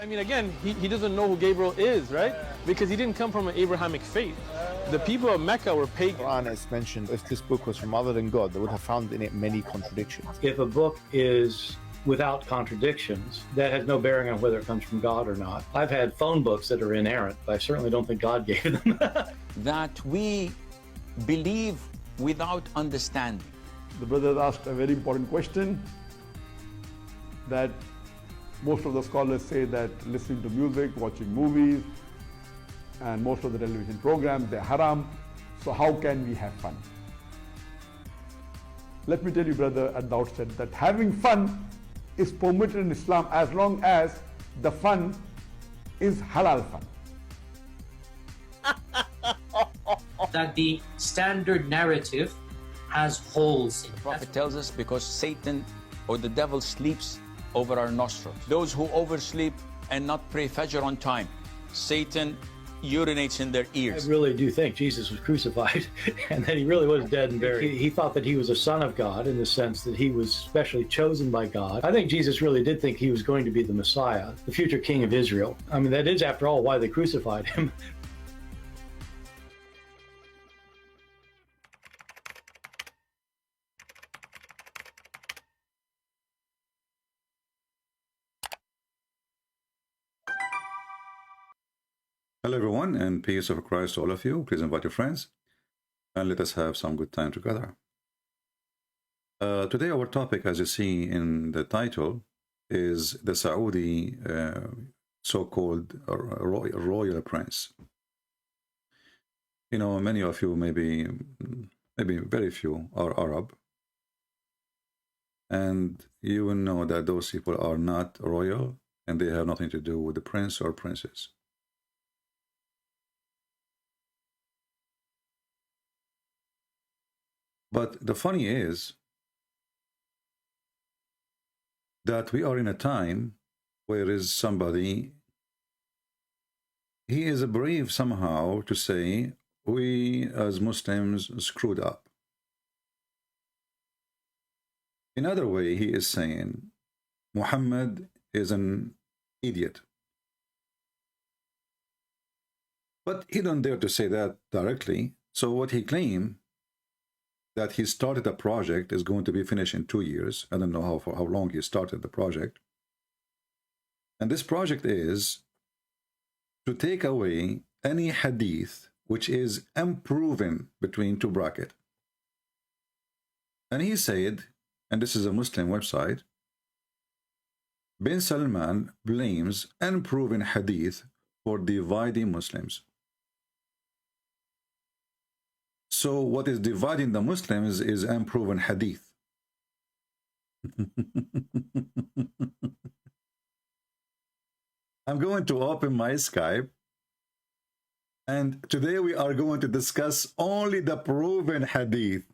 I mean, again, he doesn't know who Gabriel is, right? Because he didn't come from an Abrahamic faith. The people of Mecca were pagan. The Quran has mentioned if this book was from other than God, they would have found in it many contradictions. If a book is without contradictions, that has no bearing on whether it comes from God or not. I've had phone books that are inerrant, but I certainly don't think God gave them. That we believe without understanding. The brother asked a very important question that most of the scholars say that listening to music, watching movies, and most of the television programs, they're haram. So how can we have fun? Let me tell you, brother, at the outset that having fun is permitted in Islam as long as the fun is halal fun. That the standard narrative has holes in it. The Prophet tells us because Satan or the devil sleeps over our nostrils. Those who oversleep and not pray Fajr on time, Satan urinates in their ears. I really do think Jesus was crucified and that he really was dead and buried. He thought that he was a son of God in the sense that he was specially chosen by God. I think Jesus really did think he was going to be the Messiah, the future king of Israel. I mean, that is, after all, why they crucified him. Hello everyone, and peace of Christ to all of you. Please invite your friends and let us have some good time together. Today our topic, as you see in the title, is the Saudi so-called royal prince. You know, many of you, maybe very few, are Arab, and you will know that those people are not royal and they have nothing to do with the prince or princess. But the funny is that we are in a time where is somebody, he is brave somehow to say, we as Muslims screwed up. In other way, he is saying, Muhammad is an idiot. But he don't dare to say that directly. So what he claimed, that he started a project is going to be finished in 2 years. I don't know how long he started the project. And this project is to take away any hadith which is unproven between two brackets. And he said, and this is a Muslim website, bin Salman blames unproven hadith for dividing Muslims. So what is dividing the Muslims is unproven hadith. I'm going to open my Skype, and today we are going to discuss only the proven hadith.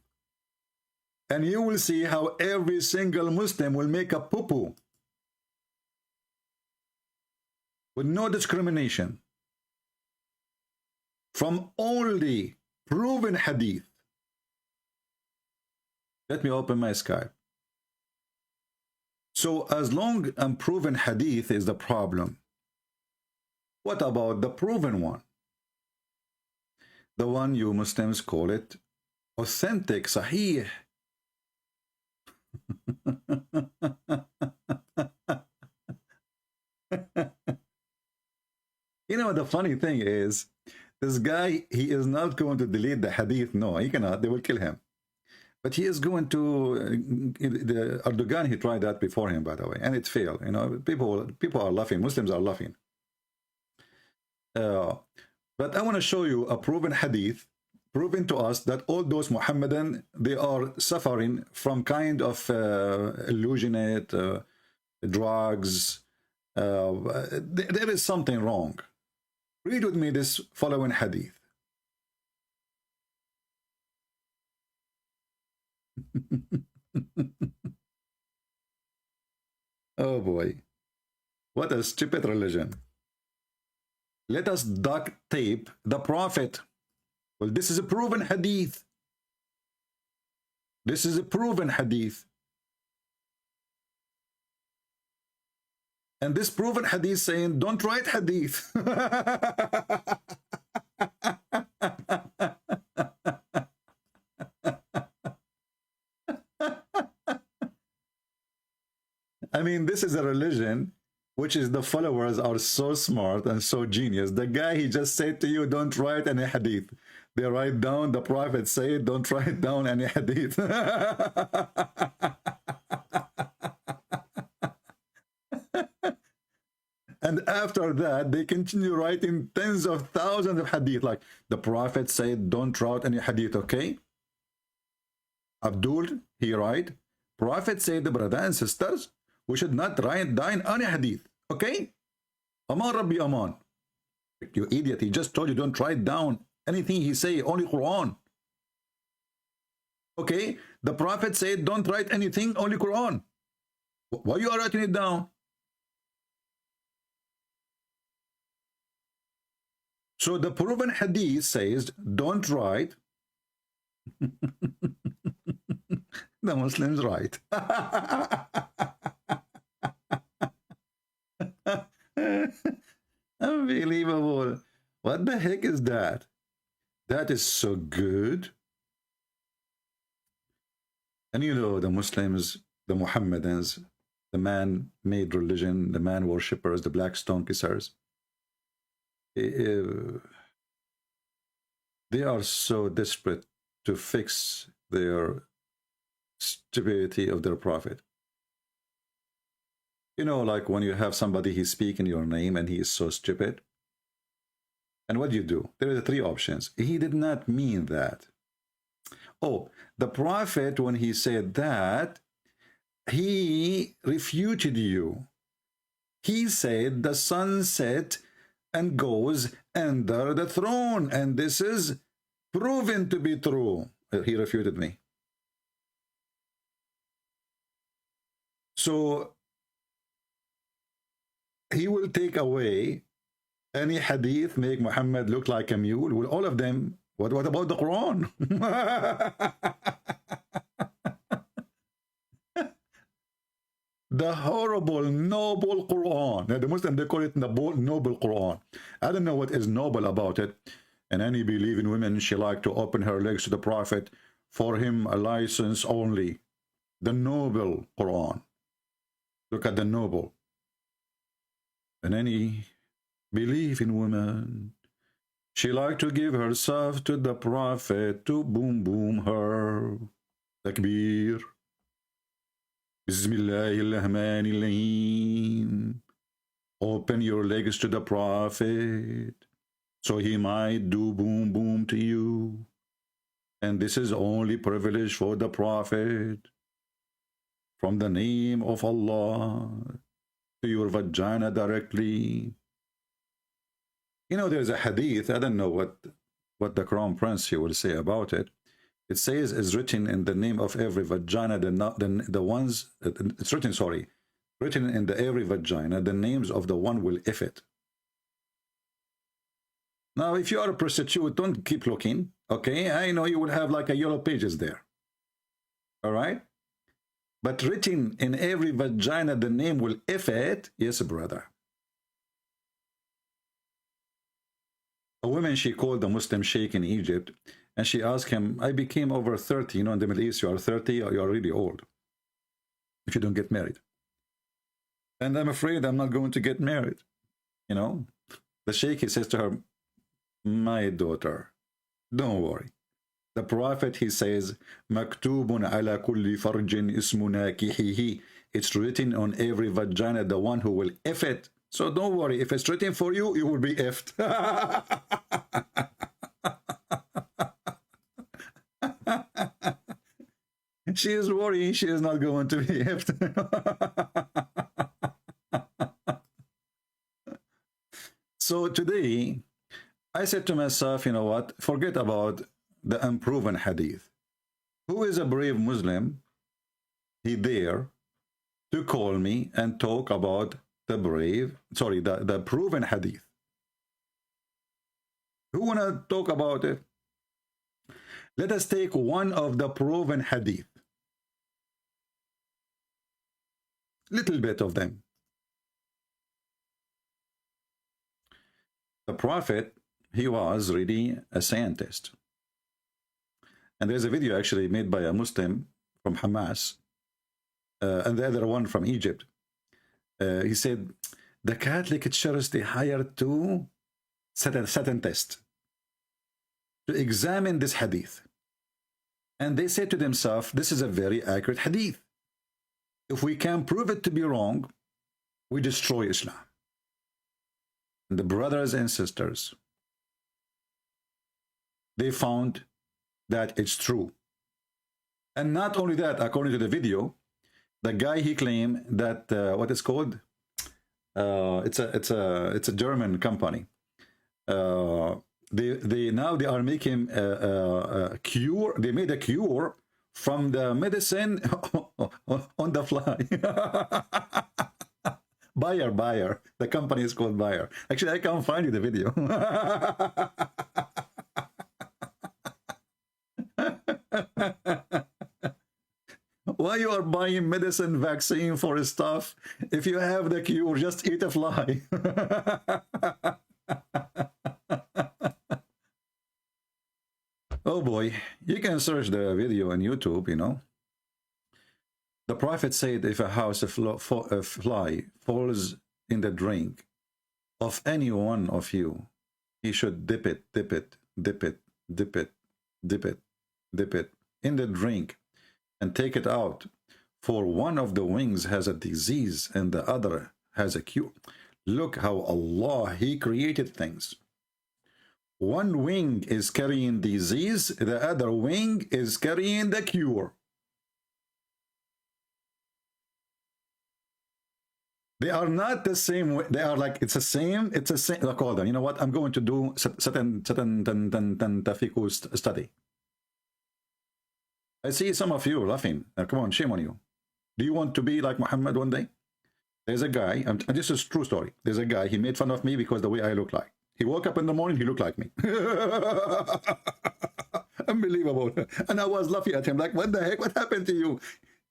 And you will see how every single Muslim will make a poo-poo with no discrimination from only proven hadith. Let me open my Skype. So as long unproven hadith is the problem, what about the proven one? The one you Muslims call it authentic, sahih. You know, the funny thing is, this guy, he is not going to delete the hadith. No, he cannot. They will kill him. But he is going to, the Erdogan, he tried that before him, by the way, and it failed. You know, people are laughing. Muslims are laughing. But I want to show you a proven hadith, proving to us that all those Muhammadan, they are suffering from kind of illusionate drugs. There is something wrong. Read with me this following hadith. Oh boy, what a stupid religion. Let us duct tape the Prophet. Well, this is a proven hadith. This is a proven hadith. And this proven hadith saying, don't write hadith. I mean, this is a religion which is the followers are so smart and so genius. The guy, he just said to you, don't write any hadith. They write down, the Prophet said, don't write down any hadith. And after that, they continue writing tens of thousands of hadith. Like the Prophet said, don't write any hadith, okay? Abdul, he write, Prophet said, brothers and sisters, we should not write down any hadith, okay? Aman Rabbi Aman. You idiot, he just told you don't write down anything he say, only Quran. Okay, the Prophet said don't write anything, only Quran. Why you are writing it down? So the proven hadith says don't write. The Muslims write. Unbelievable. What the heck is that? That is so good. And you know, the Muslims, the Mohammedans, the man-made religion, the man worshippers, the black stone kissers, they are so desperate to fix their stupidity of their prophet. You know, like when you have somebody, he's speaking your name and he is so stupid. And what do you do? There are three options. He did not mean that. Oh, the prophet, when he said that, he refuted you. He said the sun set and goes under the throne, and this is proven to be true. He refuted me. So he will take away any hadith, make Muhammad look like a mule. Will all of them? What about the Quran? The horrible, noble Quran. Now, the Muslims, they call it noble Quran. I don't know what is noble about it. And any believing woman, she like to open her legs to the Prophet, for him a license only. The noble Quran. Look at the noble. And any believing woman, she like to give herself to the Prophet to boom boom her. Takbir. Bismillahirrahmanirrahim. Open your legs to the Prophet, so he might do boom boom to you. And this is only privilege for the Prophet. From the name of Allah to your vagina directly. You know, there's a hadith, I don't know what the Crown Prince here will say about it. It says is written in the name of every vagina, the ones, it's written, sorry, written in the every vagina, the names of the one will if it. Now, if you are a prostitute, don't keep looking, okay? I know you will have like a yellow pages there, all right? But written in every vagina, the name will if it, yes, brother. A woman, she called the Muslim sheikh in Egypt, and she asked him, I became over 30, you know, in the Middle East, you are 30, or you are really old if you don't get married. And I'm afraid I'm not going to get married, you know. The sheikh, he says to her, my daughter, don't worry. The Prophet, he says, Maktubun ala kulli farjin ismuna kihihi. It's written on every vagina, the one who will if it. So don't worry, if it's written for you, you will be effed. She is worrying she is not going to be effed. So today, I said to myself, you know what, forget about the unproven hadith. Who is a brave Muslim? He dare to call me and talk about the proven hadith. Who want to talk about it? Let us take one of the proven hadith. Little bit of them. the Prophet, he was really a scientist. And there's a video actually made by a Muslim from Hamas, and the other one from Egypt. He said, the Catholic church, they hired two Satan test to examine this hadith. And they said to themselves, this is a very accurate hadith. If we can prove it to be wrong, we destroy Islam. And the brothers and sisters, they found that it's true. And not only that, according to the video, the guy, he claimed that what is called, it's a German company. They now they are making a cure. They made a cure from the medicine on the fly. Bayer. The company is called Bayer. Actually, I can't find you the video. Why you are buying medicine, vaccine for stuff? If you have the cure, just eat a fly. Oh boy, you can search the video on YouTube, you know. The Prophet said, if a fly falls in the drink of any one of you, he should dip it in the drink and take it out. For one of the wings has a disease and the other has a cure. Look how Allah, he created things. One wing is carrying disease, the other wing is carrying the cure. They are not the same. They are like, it's the same. Like, hold on, you know what? I'm going to do certain study. I see some of you laughing. Come on, shame on you. Do you want to be like Muhammad one day? There's a guy, and this is a true story. There's a guy, he made fun of me because the way I look like. He woke up in the morning, he looked like me. Unbelievable. And I was laughing at him like, what the heck? What happened to you?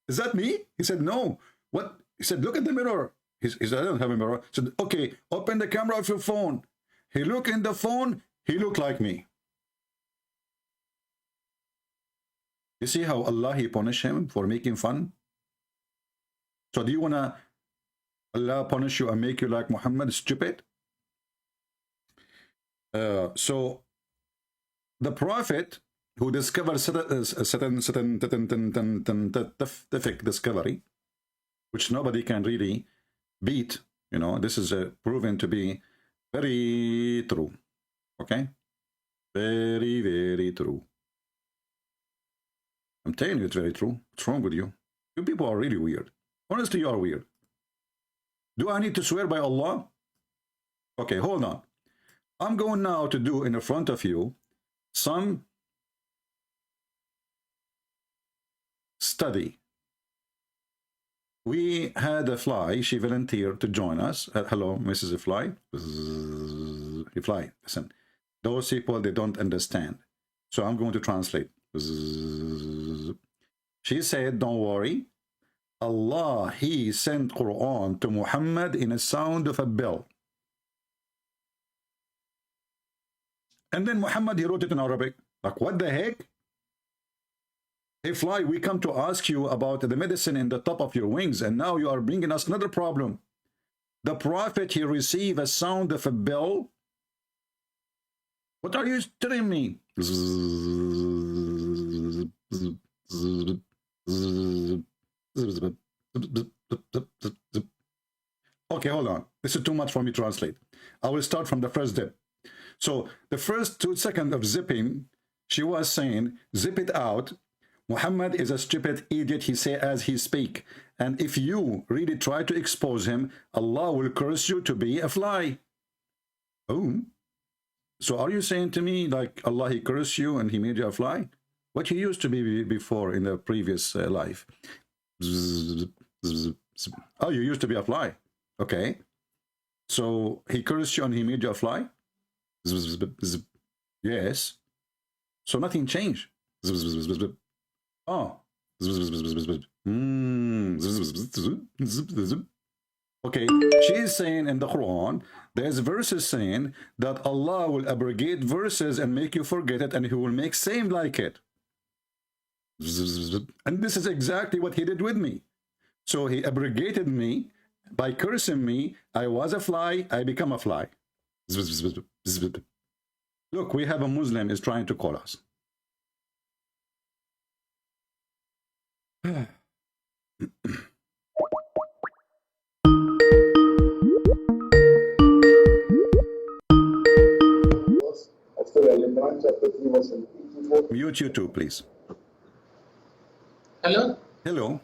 Is that me? He said, no. What? He said, look at the mirror. He said, I don't have a mirror. He said, okay, open the camera of your phone. He looked in the phone, he looked like me. You see how Allah, he punished him for making fun? So do you want to Allah punish you and make you like Muhammad, stupid? So the Prophet who discovered scientific discovery, which nobody can really beat, you know, this is proven to be very true. Okay, very, very true. I'm telling you, it's very true. What's wrong with you? You people are really weird. Honestly, you are weird. Do I need to swear by Allah? Okay, hold on. I'm going now to do in the front of you some study. We had a fly. She volunteered to join us. Hello, Mrs. Fly. Fly, listen. Those people, they don't understand. So I'm going to translate. She said, don't worry. Allah, he sent Quran to Muhammad in a sound of a bell. And then Muhammad, he wrote it in Arabic. Like, what the heck? Hey, Fly, we come to ask you about the medicine in the top of your wings, and now you are bringing us another problem. The Prophet, he received a sound of a bell. What are you telling me? Okay, hold on. This is too much for me to translate. I will start from the first dip. So the first 2 seconds of zipping, she was saying, zip it out. Muhammad is a stupid idiot, he say as he speak. And if you really try to expose him, Allah will curse you to be a fly. Oh. So are you saying to me like Allah, he cursed you and he made you a fly? What you used to be before in the previous life? Oh, you used to be a fly. Okay. So he cursed you and he made you a fly? Yes. So nothing changed. Oh. Okay, she is saying in the Quran, there's verses saying that Allah will abrogate verses and make you forget it, and He will make same like it. And this is exactly what He did with me. So He abrogated me by cursing me. I was a fly, I become a fly. Look, we have a Muslim is trying to call us. Mute you too, please. Hello? Hello.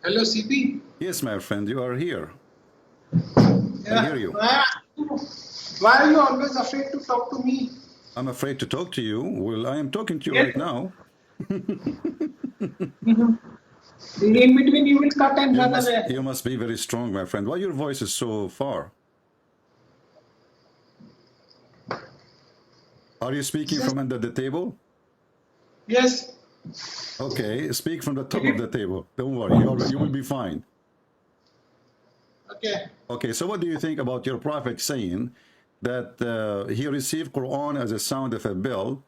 Hello, CP? Yes, my friend, you are here. Yeah. I hear you. Why are you always afraid to talk to me? I'm afraid to talk to you. Well, I am talking to you right now. In between, you will cut and run away. You must be very strong, my friend. Why your voice is so far? Are you speaking from under the table? Yes. Okay, speak from the top of the table. Don't worry, you will be fine. Okay. Okay, so what do you think about your prophet saying that he received Quran as a sound of a bell,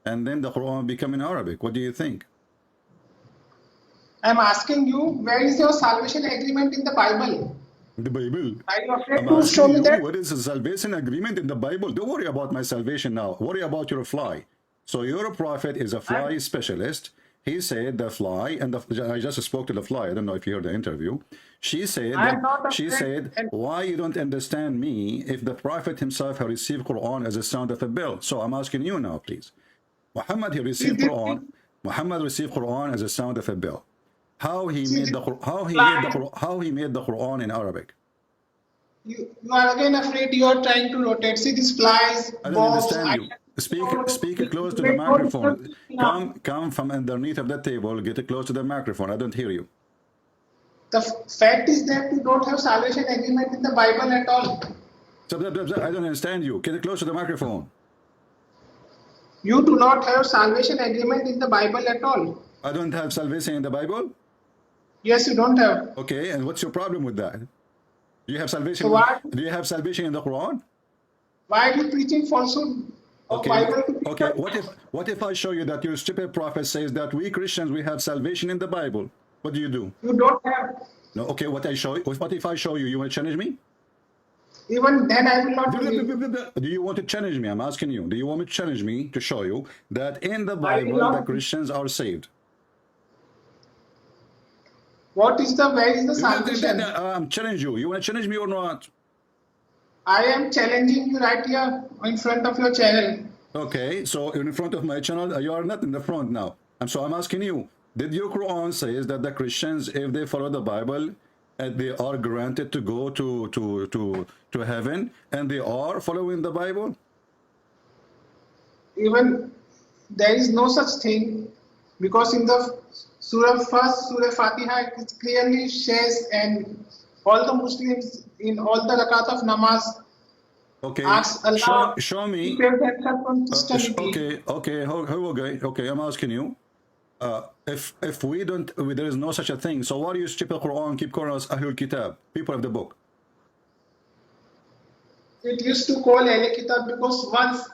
and then the Quran became in Arabic? What do you think? I'm asking you, where is your salvation agreement in the Bible? The Bible. Are you afraid I'm to show me you, that? what is the salvation agreement in the Bible? Don't worry about my salvation now. Worry about your fly. So your prophet is a fly specialist. He said the fly, and I just spoke to the fly. I don't know if you heard the interview. She said, why you don't understand me if the prophet himself has received Quran as a sound of a bell? So I'm asking you now, please. Muhammad, he received Quran. Muhammad received Quran as a sound of a bell. How he made the Quran in Arabic? You are again afraid you are trying to rotate. See these flies, I don't understand you. Speak close to the microphone. Come from underneath of the table. Get close to the microphone. I don't hear you. The fact is that you don't have salvation agreement in the Bible at all. So I don't understand you. Get close to the microphone. You do not have salvation agreement in the Bible at all. I don't have salvation in the Bible? Yes, you don't have. Okay, and what's your problem with that? Do you have salvation? So do you have salvation in the Quran? Why are you preaching falsehood? Okay. Okay. What if I show you that your stupid prophet says that we Christians we have salvation in the Bible? What do? You don't have. No. Okay. What if I show you? You will challenge me? Even then, I will not. Do you want to challenge me? I'm asking you. Do you want me to challenge me to show you that in the Bible the Christians are saved? Where is the salvation? I'm challenging you. You want to challenge me or not? I am challenging you right here in front of your channel. Okay, so in front of my channel, you are not in the front now. So I'm asking you, did your Quran says that the Christians, if they follow the Bible, they are granted to go to heaven, and they are following the Bible? Even there is no such thing, because in the Surah Fatiha, it clearly says, and all the Muslims in all the rakat of namaz ask Allah show me. Okay, I'm asking you. If there is no such a thing, so why do you stupid Quran keep calling us Ahlul Kitab, people of the book? It used to call Ahlul Kitab because once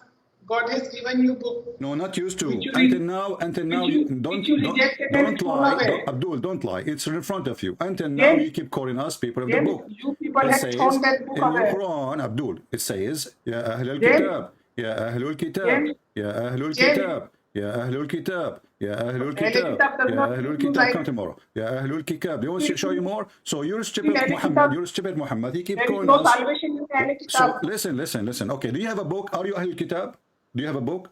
God has given you book. No, not used to. Until now, don't lie. Abdul, don't lie. It's in front of you. Until now, you keep calling us people of the book. You people have thrown that book in away. your Quran, Abdul, it says, Ya Ahlul Kitab, Ya Ahlul Kitab, Ya Ahlul Kitab, Ya Ahlul Kitab, Ya Ahlul Kitab, Ya Ahlul Kitab. Come tomorrow. Ya Ahlul Kitab. Do you want to show you more? So you're stupid Muhammad. He keep calling us. Salvation in Ahlul Kitab. So listen. Okay, do you have a book? Are you Ahlul Kitab? Do you have a book?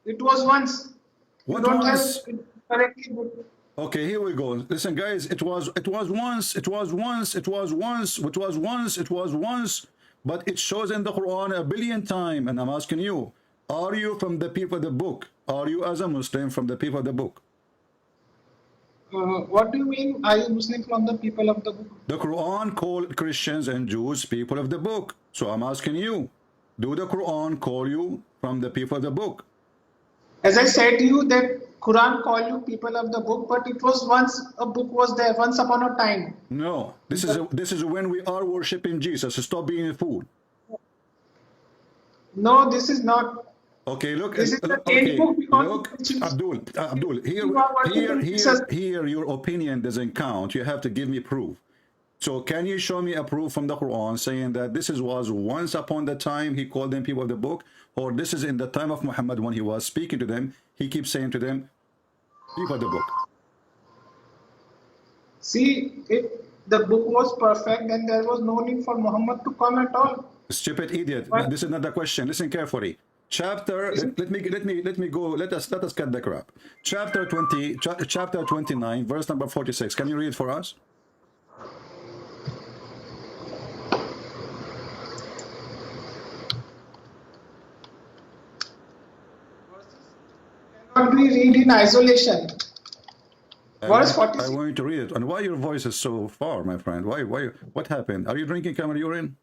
It was once. What you don't once? have it correctly book. Okay, here we go. Listen, guys, it was once, but it shows in the Quran 1 billion times. And I'm asking you, are you from the people of the book? Are you as a Muslim from the people of the book? What do you mean? Are you Muslim from the people of the book? The Quran called Christians and Jews people of the book. So I'm asking you, do the Quran call you from the people of the book? As I said to you that Quran call you people of the book, but it was once a book was there, once upon a time. No, this is when we are worshiping Jesus. Stop being a fool. No, this is not. Okay, look. This is the Okay, book look, Abdul. Here, your opinion doesn't count. You have to give me proof. So, can you show me a proof from the Quran saying that this was once upon the time he called them people of the book, or this is in the time of Muhammad when he was speaking to them, he keeps saying to them, people of the book. See, if the book was perfect, then there was no need for Muhammad to come at all. Stupid idiot. What? This is not the question. Listen carefully. Chapter. Let me go. Let us cut the crap. Chapter 20. Chapter 29, verse number 46. Can you read it for us? Cannot be read in isolation. Verse I 46. want you to read it. And why your voice is so far, my friend? Why? What happened? Are you drinking camel urine?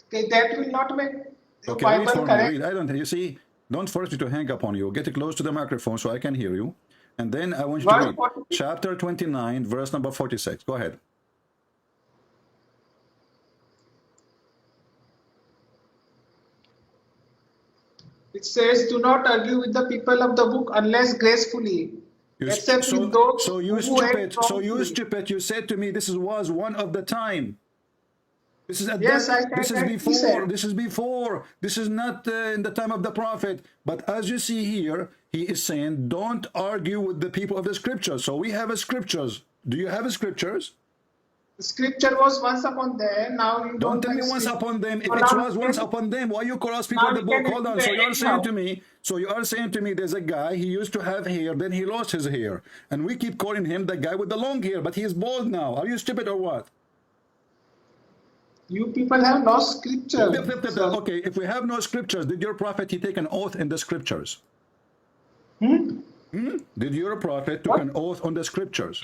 Okay, that will not make the Okay, read Bible for me. correct. Read. I don't. You see, don't force me to hang up on you. Get it close to the microphone so I can hear you. And then I want you to Verse read 46. chapter 29, verse number 46. Go ahead. It says, "Do not argue with the people of the book unless gracefully, except with those so you who act stupid. So you wrongfully." stupid. You said to me, "This was one of the time." This is Yes, I said this is that, before. he said. This is before. This is not in the time of the prophet. But as you see here, he is saying, "Don't argue with the people of the scriptures." So we have a scriptures. Do you have a scriptures? The scripture was once upon there. Now you Don't tell me like once scripture. upon them. If So it now was you once can- upon them, why you cross people Now of the you book? can Hold on. So explain you are saying anyhow. to me. So you are saying to me, there's a guy. He used to have hair, then he lost his hair, and we keep calling him the guy with the long hair, but he is bald now. Are you stupid or what? You people have lost scripture. So, Okay, if we have no scriptures, did your prophet he take an oath in the scriptures? Did your prophet took an oath on the scriptures?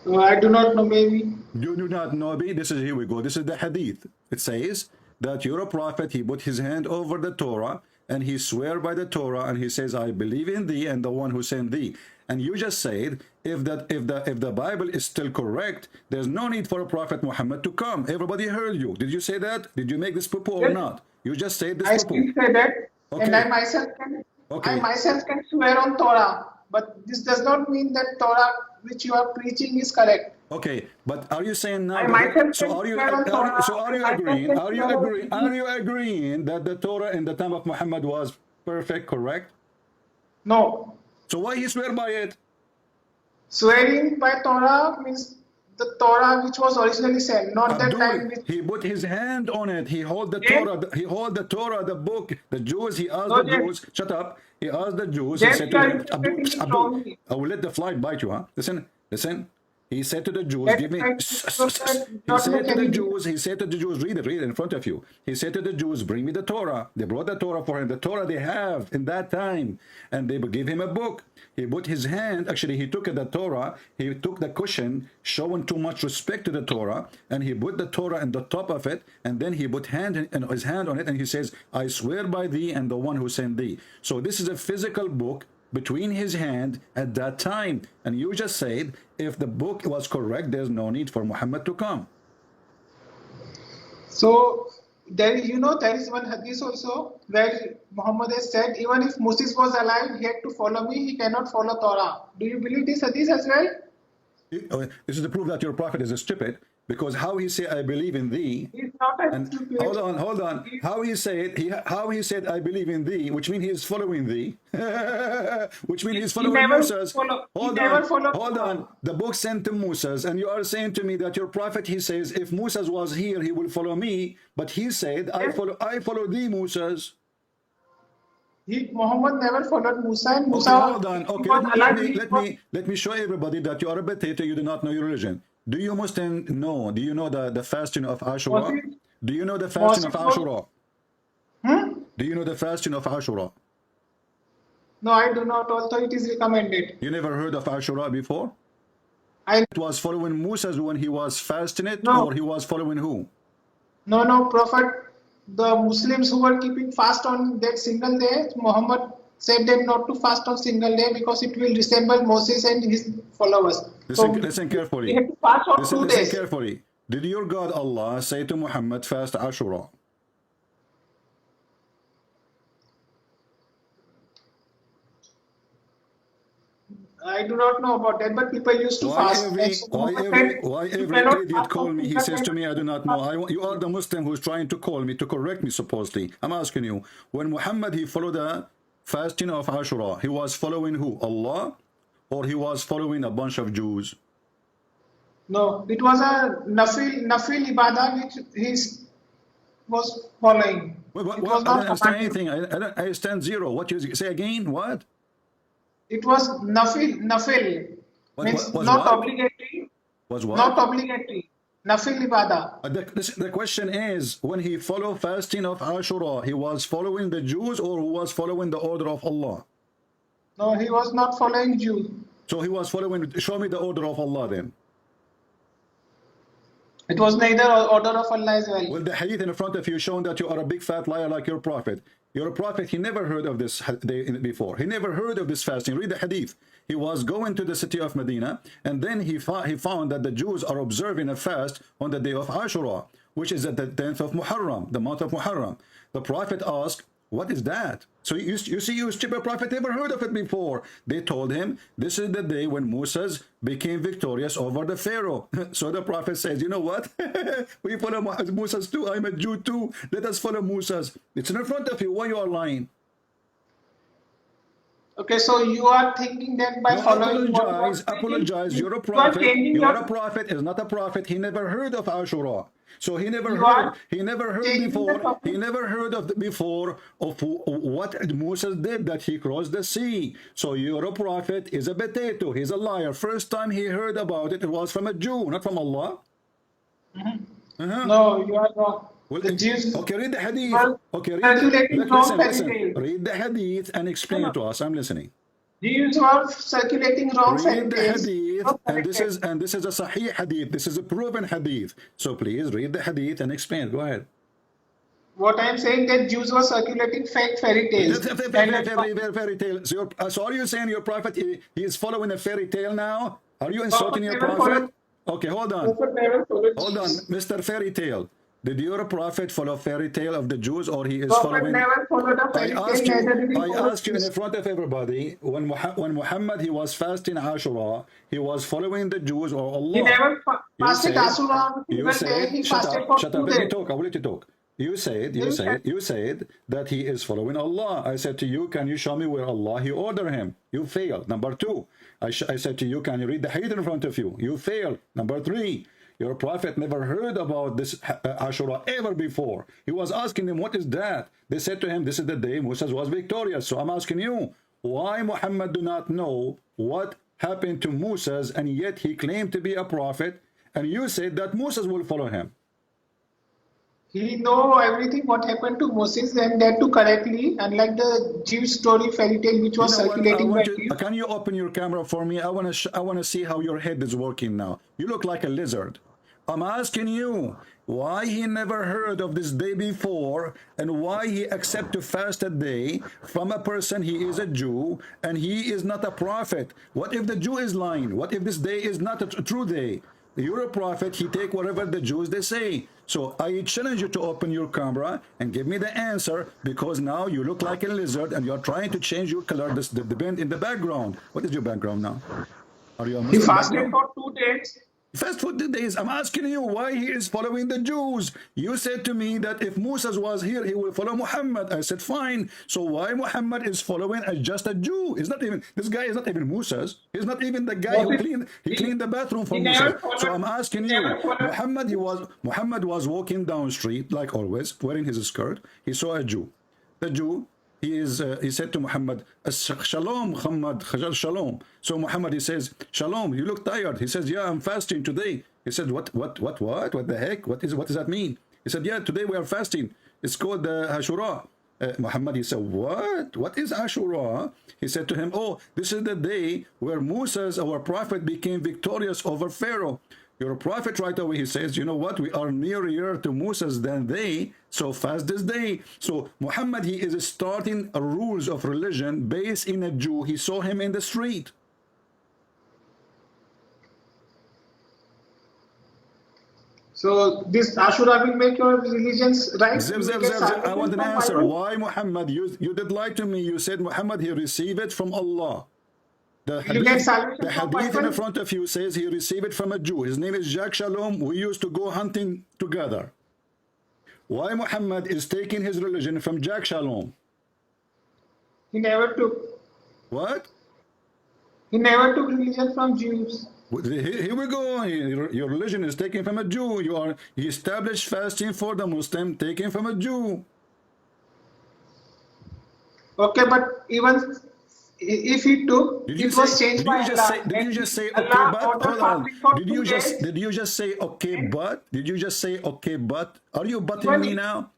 I do not know, maybe. You do not know me. This is, here we go. This is the hadith. It says that your prophet he put his hand over the Torah and he swear by the Torah and he says, "I believe in thee and the one who sent thee." And you just said, if the Bible is still correct, there's no need for a prophet Muhammad to come. Everybody heard you. Did you say that? Did you make this poo-poo or Yes. not? You just said this I poo-poo. still say that, Okay. and I myself can swear on Torah. But this does not mean that Torah which you are preaching is correct. Okay, but are you saying now? I myself So can are you? swear on Torah. So are you I agreeing? can Are you swear on agreeing? Are you agreeing that the Torah in the time of Muhammad was perfect, correct? No. So why he swear by it? Swearing by Torah means the Torah which was originally sent, not that time Abdul, which. he put his hand on it. He hold the Yes. Torah. He hold the Torah, the book. The Jews. He asked No, the yes. Jews. Shut up. He asked the Jews. Yes, He said to you are them, interpreting it Abdul, wrongly. I will let the fly bite you, huh? Listen. He said to the Jews, That "Give me." kind of He not said make to the any Jews. He said to the Jews, read it in front of you. He said to the Jews, "Bring me the Torah." They brought the Torah for him. The Torah they have in that time, and they gave him a book. He put his hand. Actually, he took the Torah. He took the cushion, showing too much respect to the Torah, and he put the Torah on the top of it, and then he put his hand on it, and he says, "I swear by thee and the one who sent thee." So this is a physical book between his hand at that time, and you just said if the book was correct, there's no need for Muhammad to come. So there is one hadith also where Muhammad has said, even if Moses was alive, he had to follow me. He cannot follow Torah. Do you believe this hadith as well? This is the proof that your prophet is a stupid, because how he say, "I believe in thee," He's not a and stupid. hold on, how he said, "I believe in thee," which means he is following thee, which means he's following never Moses. follow- he Hold never on, followed hold Torah. on. The book sent to Moses, and you are saying to me that your prophet, he says, if Moses was here, he will follow me, but he said, "I follow thee, Moses." Muhammad never followed Musa, and Musa Okay, hold on. Okay, was alive. let me show everybody that you are a potato. You do not know your religion. Do you Muslim know? Do you know the fasting of Ashura? Moses- Do you know the fasting of Moses- Ashura? Do you know the fasting of Ashura? No, I do not, although it is recommended. You never heard of Ashura before? I It was following Moses when he was fasting it, No. or he was following who? No, Prophet the Muslims who were keeping fast on that single day, Muhammad said them not to fast on single day because it will resemble Moses and his followers. Listen carefully. We have to fast on 2 Listen days. carefully. Did your God Allah say to Muhammad, fast Ashura? I do not know about that, but people used to fast. Why every idiot call me? He says to me, I do not know. You are the Muslim who's trying to call me to correct me, supposedly. I'm asking you, when Muhammad, he followed the fasting of Ashura, he was following who? Allah? Or he was following a bunch of Jews? No, it was a nafil ibadah which he was following. I don't understand anything. I don't understand zero. What you say again? What? It was nafil, means not obligatory. Was what? Not obligatory. Nafil ibadah. The question is, when he followed fasting of Ashura, he was following the Jews or who was following the order of Allah? No, he was not following Jews. So he was following, show me the order of Allah then. It was neither order of Allah as well. Well, the hadith in front of you showing that you are a big fat liar like your prophet. Your prophet, he never heard of this day before. He never heard of this fasting. Read the hadith. He was going to the city of Medina, and then he found that the Jews are observing a fast on the day of Ashura, which is at the 10th of Muharram, the month of Muharram. The prophet asked, what is that? So you see, you stupid prophet never heard of it before. They told him, this is the day when Moses became victorious over the Pharaoh. So the prophet says, you know what? We follow Moses too. I'm a Jew too. Let us follow Moses. It's in front of you. Why you are lying? Okay, so you are thinking that by following... Apologize. You're a prophet. You're a prophet. Is not a prophet. He never heard of Ashura. So he never heard before of what Moses did, that he crossed the sea. So your prophet is a potato. He's a liar. First time he heard about it, it was from a Jew, not from Allah. No, you are wrong. Well, the Jews... Okay, read the hadith. Okay, listen. Read the hadith and explain it to us. I'm listening. Jews were circulating wrong read the hadith, and this is a sahih hadith. This is a proven hadith. So please read the hadith and explain. Go ahead. What I am saying, that Jews were circulating fake fairy tales. Fairy tales. So are you saying your prophet he is following a fairy tale now? Are you insulting your prophet? Okay, hold on. Hold on, Mr. Fairy Tale. Did your prophet follow fairy tale of the Jews, or he is following? Never followed a fairy tale. I asked you in front of everybody, when Muhammad he was fasting Ashura, he was following the Jews or Allah? He never fasted Ashura. You said, he shut fasted up, for 2 let days. me talk, I will let you talk. You said that he is following Allah. I said to you, can you show me where Allah he ordered him? You failed. Number 2, I said to you, can you read the hadith in front of you? You failed. Number 3, your prophet never heard about this Ashura ever before. He was asking them, what is that? They said to him, this is the day Moses was victorious. So I'm asking you, why Muhammad do not know what happened to Moses, and yet he claimed to be a prophet, and you said that Moses will follow him? He know everything what happened to Moses, and that too correctly, unlike the Jew story fairy tale which was circulating. Can you open your camera for me? I want to see how your head is working now. You look like a lizard. I'm asking you why he never heard of this day before, and why he accept to fast a day from a person he is a Jew and he is not a prophet. What if the Jew is lying? What if this day is not a true day? You're a prophet, he take whatever the Jews they say. So I challenge you to open your camera and give me the answer, because now you look like a lizard and you're trying to change your color, the bend in the background. What is your background now? Are you a Muslim? He fasted for 2 days. Fast for 2 days. I'm asking you why he is following the Jews. You said to me that if Moses was here, he will follow Muhammad. I said, fine. So why Muhammad is following just a Jew? He's not even, this guy is not even Moses. He's not even the guy who cleaned the bathroom for Moses. So I'm asking you, Muhammad was walking down street like always, wearing his skirt. He saw a Jew. The Jew, he said to Muhammad, Shalom, Muhammad, Shalom. So Muhammad, he says, Shalom, you look tired. He says, yeah, I'm fasting today. He said, what the heck? What does that mean? He said, yeah, today we are fasting. It's called Ashura. Muhammad, he said, what is Ashura? He said to him, oh, this is the day where Moses, our prophet, became victorious over Pharaoh. Your prophet right away, he says, you know what, we are nearer to Moses than they, so fast this day. So Muhammad, he is starting a rules of religion based in a Jew. He saw him in the street. So this Ashura will make your religions right? I want an answer. Why Muhammad? You did lie to me. You said Muhammad, he received it from Allah. The hadith in front of you says he received it from a Jew. His name is Jack Shalom. We used to go hunting together. Why Muhammad is taking his religion from Jack Shalom? He never took. What? He never took religion from Jews. Here we go. Your religion is taken from a Jew. You established fasting for the Muslim, taken from a Jew. Okay, but even if he took, it was changed by Allah. Did you just say okay, but? Hold on. Did you just say okay, but? Did you just say okay, but? Are you butting me now?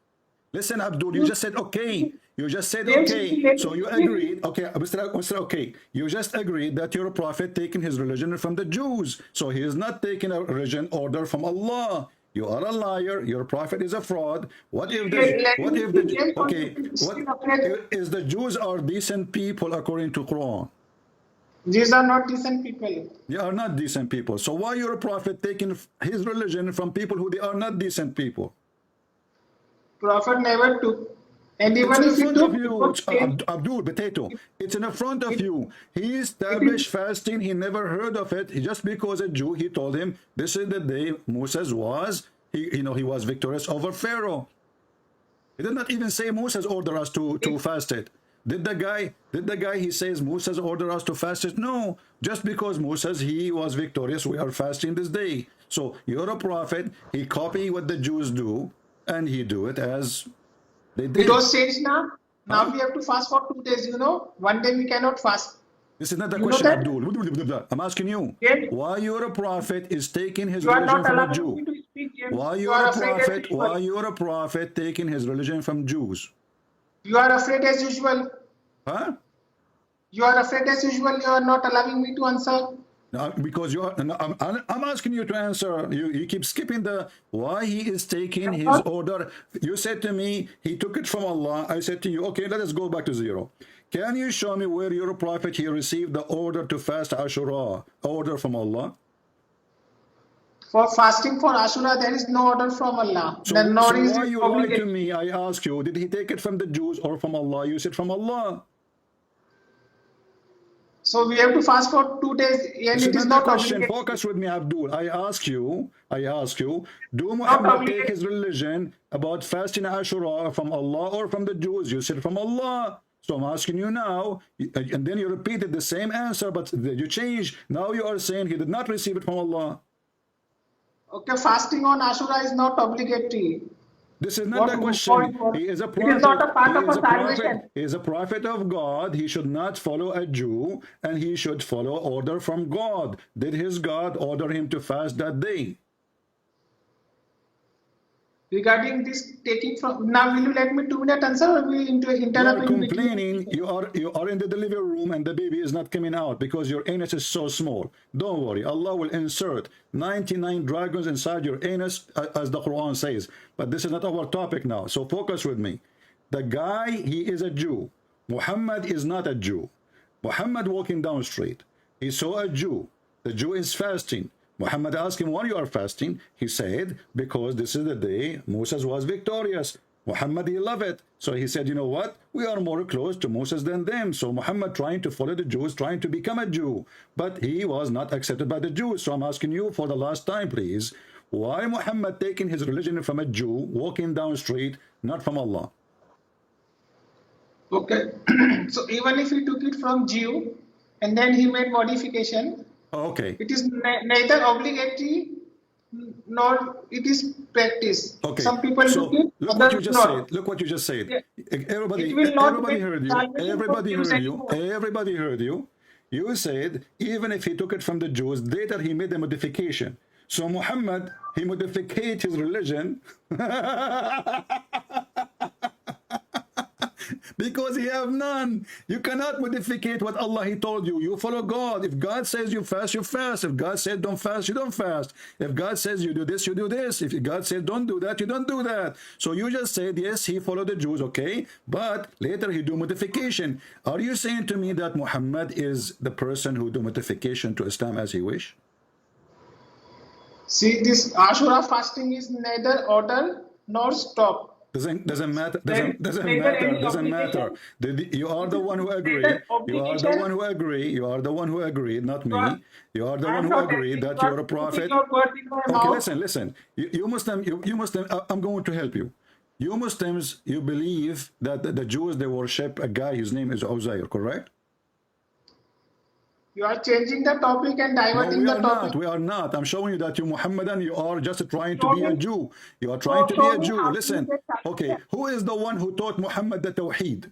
Listen, Abdul, you just said okay. You just said okay. So you agreed. Okay, Mr. Okay. You just agreed that your prophet taking his religion from the Jews. So he is not taking a religion order from Allah. You are a liar. Your prophet is a fraud. What if the Jews are decent people according to Quran? These are not decent people. They are not decent people. So why your prophet taking his religion from people who they are not decent people? Prophet never took. And even if he took, Abdul Potato, it's in front of you. He established fasting. He never heard of it. Just because a Jew, he told him this is the day Moses was. He was victorious over Pharaoh. He did not even say Moses ordered us to fast it. Did the guy he says Moses ordered us to fast it? No. Just because Moses he was victorious, we are fasting this day. So you're a prophet. He copy what the Jews do, and he do it as. It was changed now. Now we have to fast for 2 days, One day we cannot fast. This is not the question, Abdul. I'm asking you. Yes. Why your prophet is taking his religion from a Jew? Why you're a prophet taking his religion from Jews? You are afraid as usual. Huh? You are afraid as usual. You are not allowing me to answer. No, because I'm asking you to answer. You keep skipping the why he is taking his order. You said to me he took it from Allah. I said to you, okay, let us go back to zero. Can you show me where your prophet he received the order to fast Ashura, order from Allah? For fasting for Ashura, there is no order from Allah. So why you lied to me? I ask you, did he take it from the Jews or from Allah? You said from Allah. So we have to fast for 2 days, and it is not question. Focus with me, Abdul. I ask you, do Muhammad take his religion about fasting Ashura from Allah or from the Jews? You said from Allah. So I'm asking you now, and then you repeated the same answer, but you changed. Now you are saying he did not receive it from Allah. Okay, fasting on Ashura is not obligatory. This is not the question. He is a prophet. It is not a part of a salvation. He is a prophet of God. He should not follow a Jew, and he should follow order from God. Did his God order him to fast that day? Regarding this taking from, now will you let me 2-minute answer, or will you interrupt? You are complaining. You are in the delivery room and the baby is not coming out because your anus is so small. Don't worry, Allah will insert 99 dragons inside your anus, as the Quran says. But this is not our topic now, so focus with me. The guy, he is a Jew. Muhammad is not a Jew. Muhammad walking down the street, he saw a Jew. The Jew is fasting. Muhammad asked him, why you are fasting? He said, because this is the day Moses was victorious. Muhammad, he loved it. So he said, you know what? We are more close to Moses than them. So Muhammad trying to follow the Jews, trying to become a Jew. But he was not accepted by the Jews. So I'm asking you for the last time, please. Why Muhammad taking his religion from a Jew, walking down the street, not from Allah? Okay. So even if he took it from Jew, and then he made modification, okay, it is neither obligatory nor it is practice. Okay. Some people so do it, look what you just said. Look what you just said. Yeah. Everybody heard you. Everybody heard you. You said even if he took it from the Jews, later he made a modification. So Muhammad, he modified his religion Because he have none. You cannot modificate what Allah he told you. You follow God. If God says you fast, you fast. If God said don't fast, you don't fast. If God says you do this, you do this. If God said don't do that, you don't do that. So you just said yes, he followed the Jews, okay, but later he do modification. Are you saying to me that Muhammad is the person who do modification to Islam as he wish? See, this Ashura fasting is neither order nor stop. Doesn't matter. There- Doesn't neither matter. any Doesn't matter. obligation- You are the one who agree. Neither You are the obligation- one who agree. You are the one who agreed, not me. You are the I'm one who not agreed agreeing, that but you're a putting prophet. your words in my Okay, mouth. listen. You Muslim. I'm going to help you. You Muslims, you believe that the Jews they worship a guy whose name is Uzair, correct? You are changing the topic and No, diverting we the are topic. not. We are not. I'm showing you that you Muhammadan, you are just trying to Show be a me- Jew. You are trying to be show a me Jew. how to Listen. get that. Okay, who is the one who taught Muhammad the Tawheed?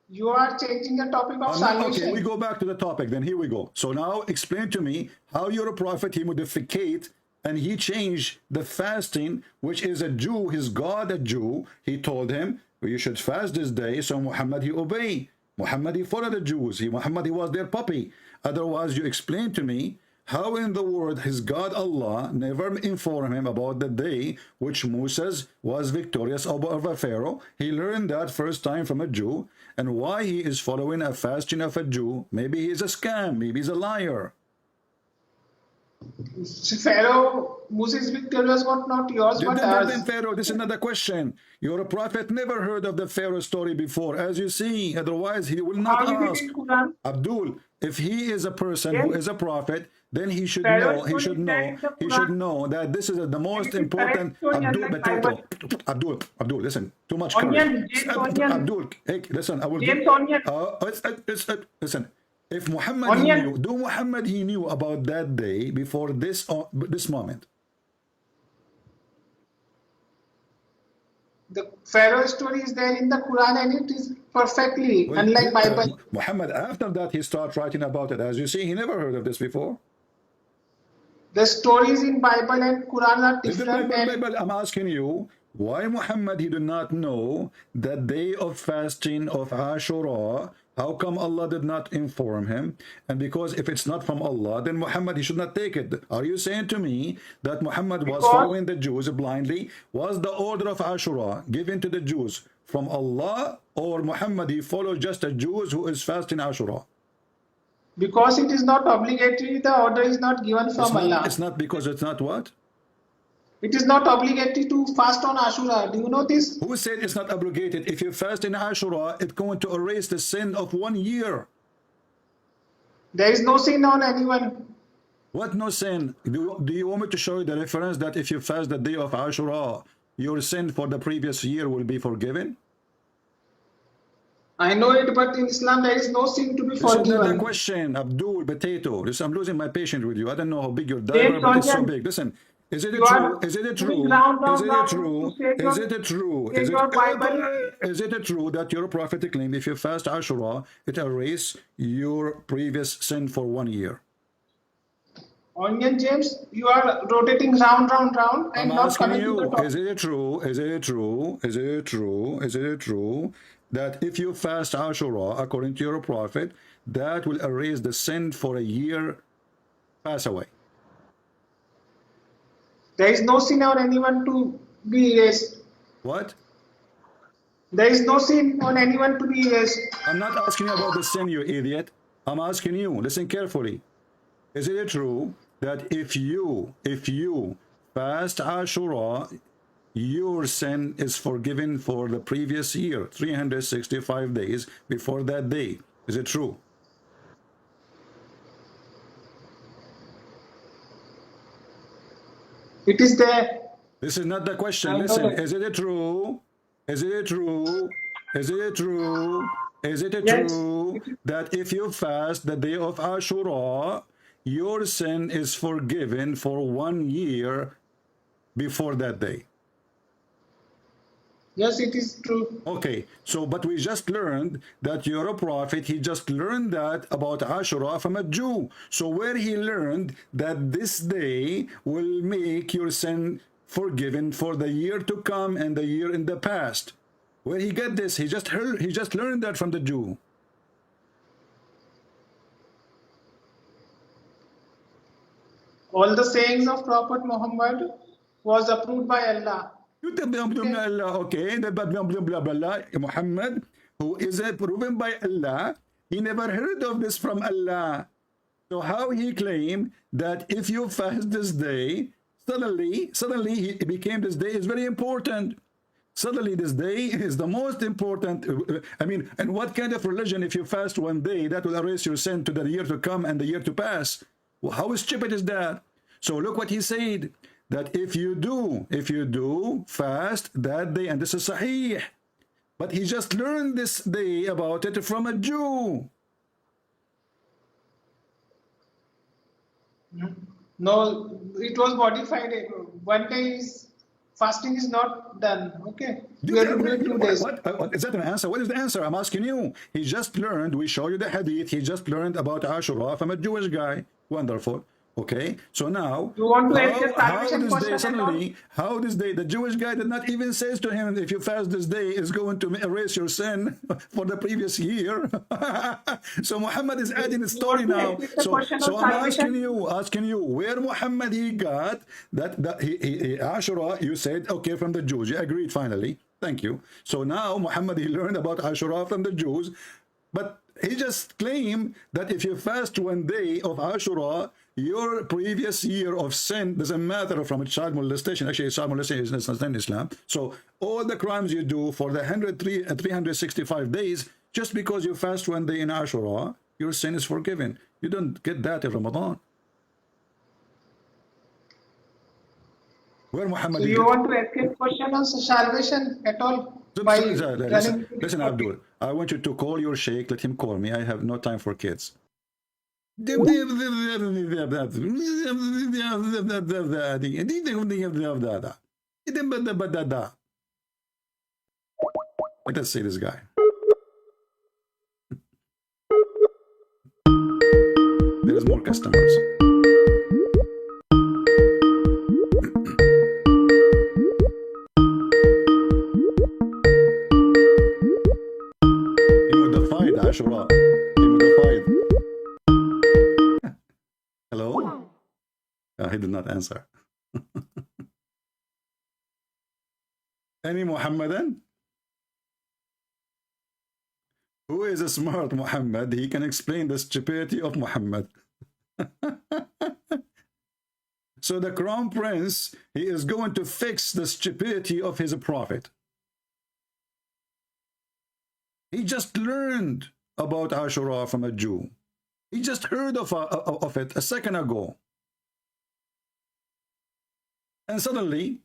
You are changing the topic of Okay, salvation. we go back to the topic. Then here we go. So now explain to me how you're a prophet. He modificate and he changed the fasting, which is a Jew, his God, a Jew. He told him you should fast this day. So Muhammad he obey. Muhammad he followed the Jews. Muhammad he was their puppy. Otherwise, you explain to me how in the world his God Allah never informed him about the day which Moses was victorious over Pharaoh. He learned that first time from a Jew, and why he is following a fasting of a Jew. Maybe he's a scam, maybe he's a liar. Pharaoh, Moses' victorious was not yours, but Then ours. Pharaoh, this is another question. You're a prophet, never heard of the Pharaoh story before, as you see. Otherwise, he will not How is ask. it in Quran? Abdul, if he is a person who is a prophet, then he should Pharaoh know. He should know. He should know that this is the most important. Abdul, listen. Too much courage. Onion, James Onion. Abdul, hey, listen. I will. James Onion. Listen. If Muhammad Onion. knew, Muhammad he knew about that day before this moment. The Pharaoh story is there in the Quran and it is perfectly, unlike Bible. Muhammad, after that, he started writing about it. As you see, he never heard of this before. The stories in Bible and Quran are different. And But I'm asking you, why Muhammad he did not know the day of fasting of Ashura? How come Allah did not inform him? And because if it's not from Allah, then Muhammad he should not take it. Are you saying to me that Muhammad was following the Jews blindly? Was the order of Ashura given to the Jews from Allah, or Muhammad he followed just the Jews who is fasting Ashura? because it is not obligatory, the order is not given from Allah. It's not because it's not what? It is not obligatory to fast on Ashura. Do you know this? Who said it's not obligated? If you fast in Ashura, it's going to erase the sin of 1 year. There is no sin on anyone. What no sin? Do you want me to show you the reference that if you fast the day of Ashura, your sin for the previous year will be forgiven? I know it, but in Islam there is no sin to be This is not the forgiven. question, Abdul Potato. Listen, I'm losing my patience with you. I don't know how big your Yes, diagram, but it's so Onion. big. Listen, is it You true? are Is it doing true? round, Is it round, true? to say Is your- it true? say Is your Bible. it true that your prophetic claim, if you fast Ashura, it erases your previous sin for 1 year? Onion James, you are rotating round and I'm not asking coming to the you, top. is it true? Is it true? Is it true? Is it true that if you fast Ashura according to your prophet, that will erase the sin for a year pass away? There is no sin on anyone to be erased. What? There is no sin on anyone to be erased. I'm not asking you about the sin, you idiot. I'm asking you, listen carefully. Is it true that if you fast Ashura, your sin is forgiven for the previous year, 365 days before that day? Is it true? It is there. This is not the question. I know Listen, that. is it true? Is it true? Is it true? Is it Yes. true that if you fast the day of Ashura, your sin is forgiven for 1 year before that day? Yes, it is true. Okay, so but we just learned that you're a prophet. He just learned that about Ashura from a Jew. So where he learned that this day will make your sin forgiven for the year to come and the year in the past. Where he get this? He just learned that from the Jew. All the sayings of Prophet Muhammad was approved by Allah. Okay, Muhammad, who is proven by Allah, he never heard of this from Allah. So how he claimed that if you fast this day, suddenly he became this day is very important. Suddenly this day is the most important. I mean, and what kind of religion, if you fast one day, that will erase your sin to the year to come and the year to pass? Well, how stupid is that? So look what he said, that if you do fast that day, and this is sahih, but he just learned this day about it from a Jew. No, it was modified. One day is fasting is not done. Okay, you have to do it 2 days. What is that an answer? What is the answer? I'm asking you. He just learned. We show you the hadith. He just learned about Ashura from a Jewish guy. Wonderful. Okay, so now you want to ask a salvation question suddenly, how this day, the Jewish guy did not even say to him, if you fast this day, is going to erase your sin for the previous year. So Muhammad is adding a story now. So I'm asking you, where Muhammad he got that Ashura, you said, okay, from the Jews. You agreed finally. Thank you. So now Muhammad, he learned about Ashura from the Jews, but he just claimed that if you fast one day of Ashura, your previous year of sin doesn't matter from a child molestation. Actually, child molestation is not in Islam. So all the crimes you do for the 365 days, just because you fast one day in Ashura, your sin is forgiven. You don't get that in Ramadan. Where Muhammad? So you want to ask a question on salvation at all? Listen, Abdul, I want you to call your sheikh. Let him call me. I have no time for kids. Let us see this guy. There's more customers. Ashura. Hello? He did not answer. Any Muhammadan? Who is a smart Muhammad? He can explain the stupidity of Muhammad. So the crown prince, he is going to fix the stupidity of his prophet. He just learned about Ashura from a Jew. He just heard of it a second ago. And suddenly,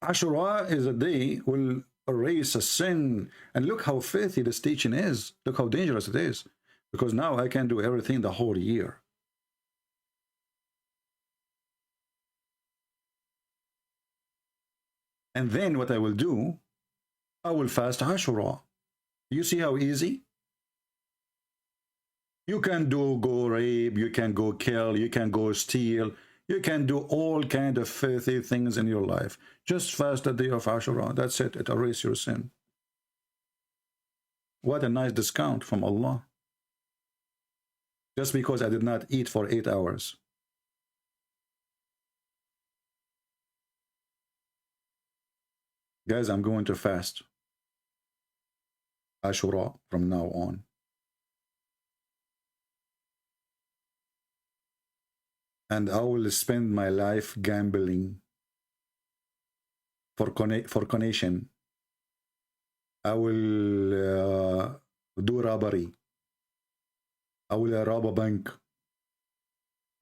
Ashura is a day will erase a sin. And look how filthy this teaching is. Look how dangerous it is. Because now I can do everything the whole year. And then what I will do, I will fast Ashura. You see how easy? You can go rape, you can go kill, you can go steal, you can do all kind of filthy things in your life. Just fast the day of Ashura. That's it. It erases your sin. What a nice discount from Allah. Just because I did not eat for 8 hours. Guys, I'm going to fast Ashura from now on. And I will spend my life gambling for connection. I will do robbery. I will rob a bank.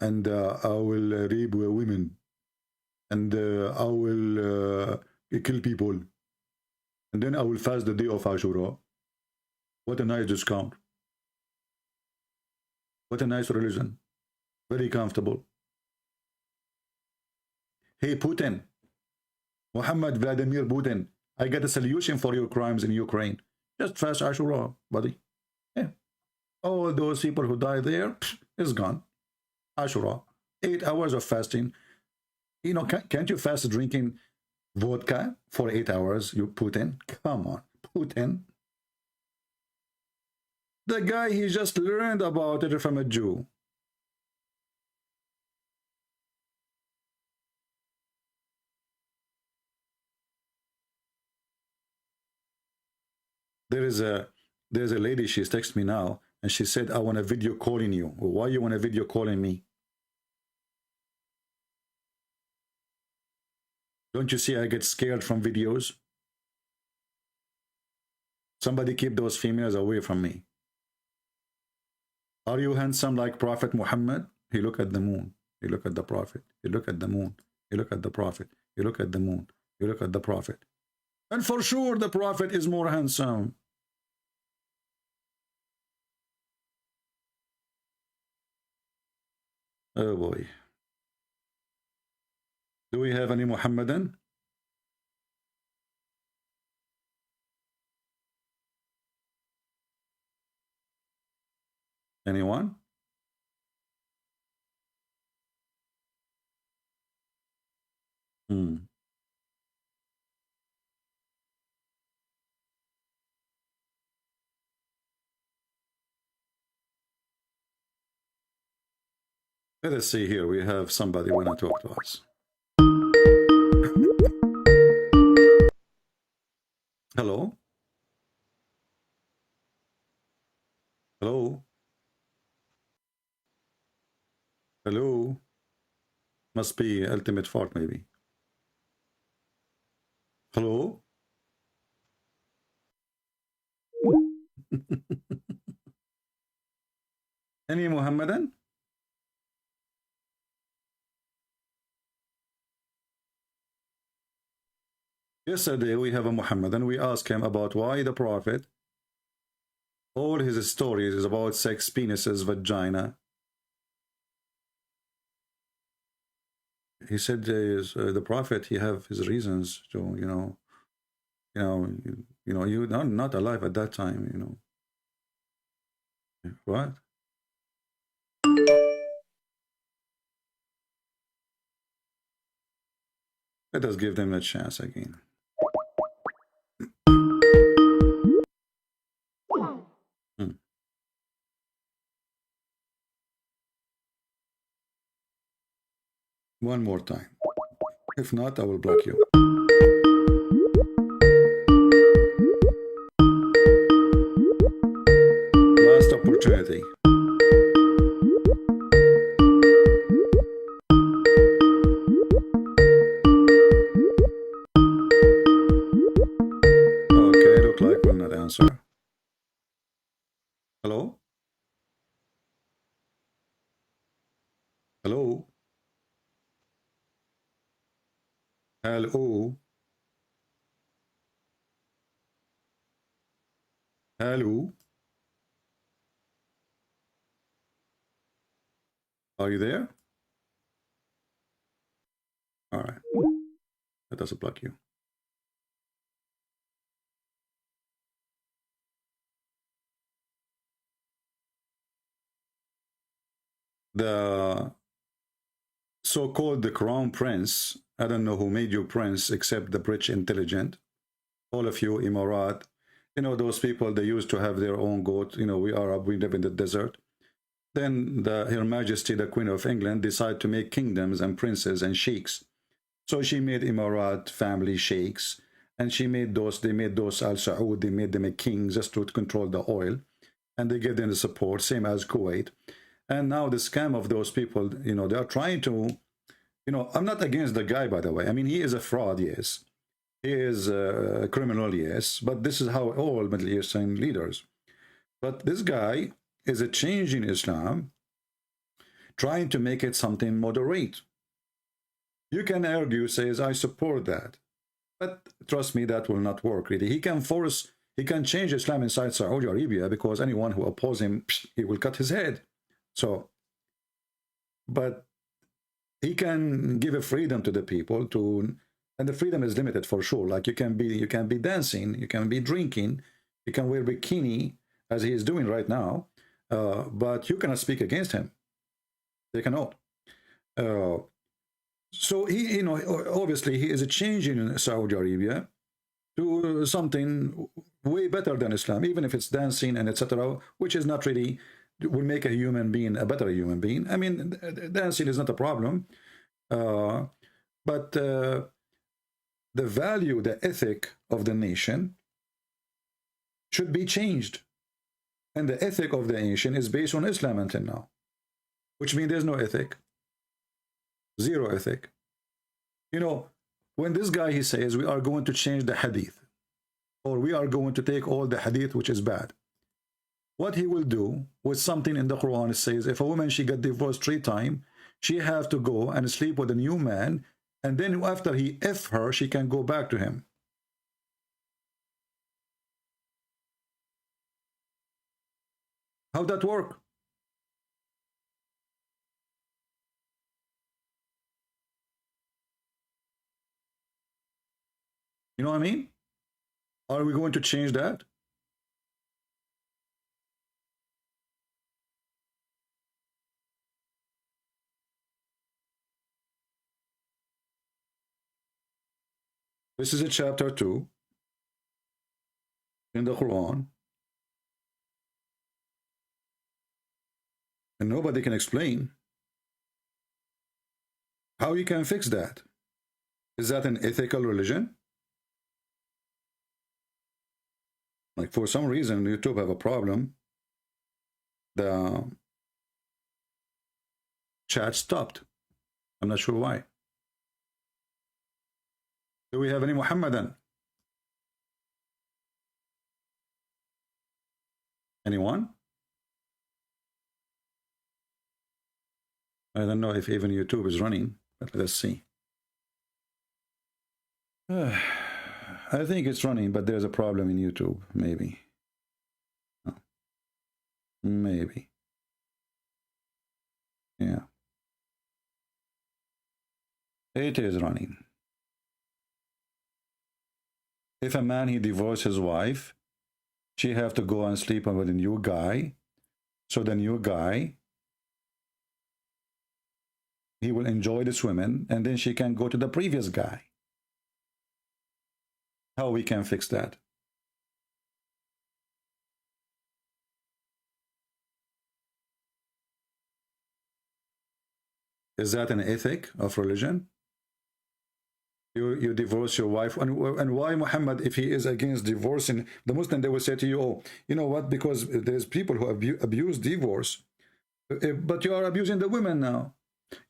And I will rape women. And I will kill people. And then I will fast the day of Ashura. What a nice discount. What a nice religion. Very comfortable. Hey Putin, Muhammad Vladimir Putin, I got a solution for your crimes in Ukraine. Just fast Ashura, buddy. Yeah. All those people who died there is gone. Ashura, 8 hours of fasting. You know, can't you fast drinking vodka for 8 hours. You Putin, come on, Putin. The guy, he just learned about it from a Jew. There's a lady, she's texting me now, and she said, I want a video calling you. Why you want a video calling me? Don't you see I get scared from videos? Somebody keep those females away from me. Are you handsome like Prophet Muhammad? He look at the moon. He look at the Prophet. He look at the moon. He look at the Prophet. He look at the moon. He look at the Prophet. And for sure the Prophet is more handsome. Oh boy. Do we have any Muhammadan? Anyone? Let us see here. We have somebody want to talk to us. Hello? Hello? Hello? Must be ultimate fart maybe. Hello? Any Muhammadan? Yesterday we have a Muhammadan. We asked him about why the Prophet, all his stories is about sex, penises, vagina. He said the Prophet, he have his reasons to, you not alive at that time, What? Let us give them a chance again. One more time. If not, I will block you. Last opportunity. Okay, look like will not answer. Hello? Hello? Hello? Hello? Are you there? All right. Let us block you. The so-called the crown prince, I don't know who made you prince except the British intelligent. All of you, Emirat, those people, they used to have their own goat. We Arab, we live in the desert. Then Her Majesty, the Queen of England, decided to make kingdoms and princes and sheiks. So she made Emirat family sheiks, and they made those Al Saud, they made them a king just to control the oil, and they gave them the support, same as Kuwait. And now the scam of those people, they are trying to, I'm not against the guy, by the way. I mean, he is a fraud, yes. He is a criminal, yes. But this is how all Middle Eastern leaders. But this guy is a change in Islam, trying to make it something moderate. You can argue, says, I support that. But trust me, that will not work, really. He can change Islam inside Saudi Arabia, because anyone who opposes him, he will cut his head. So, but he can give a freedom to the people and the freedom is limited for sure. Like you can be dancing, you can be drinking, you can wear bikini as he is doing right now, but you cannot speak against him. They cannot. So he, you know, obviously he is changing Saudi Arabia to something way better than Islam, even if it's dancing and etc., which is not really will make a human being a better human being. I mean, dancing is not a problem, but the value, the ethic of the nation should be changed, and the ethic of the nation is based on Islam until now, which means there's no ethic, zero ethic. You know, when this guy, he says we are going to change the hadith, or we are going to take all the hadith which is bad, what he will do with something in the Quran, it says if a woman, she got divorced 3 times, she have to go and sleep with a new man, and then after he F her, she can go back to him. How that work? You know what I mean? Are we going to change that? This is a chapter 2 in the Quran, and nobody can explain how you can fix that. Is that an ethical religion? Like, for some reason, YouTube have a problem. The chat stopped. I'm not sure why. Do we have any Muhammadan? Anyone? I don't know if even YouTube is running, but let's see. I think it's running, but there's a problem in YouTube, maybe. Oh. Maybe. Yeah. It is running. If a man, he divorced his wife, she have to go and sleep with a new guy. So the new guy, he will enjoy this woman, and then she can go to the previous guy. How we can fix that? Is that an ethic of religion? You divorce your wife, and why Muhammad, if he is against divorcing the Muslim, they will say to you, oh, you know what, because there's people who abuse divorce, but you are abusing the women now.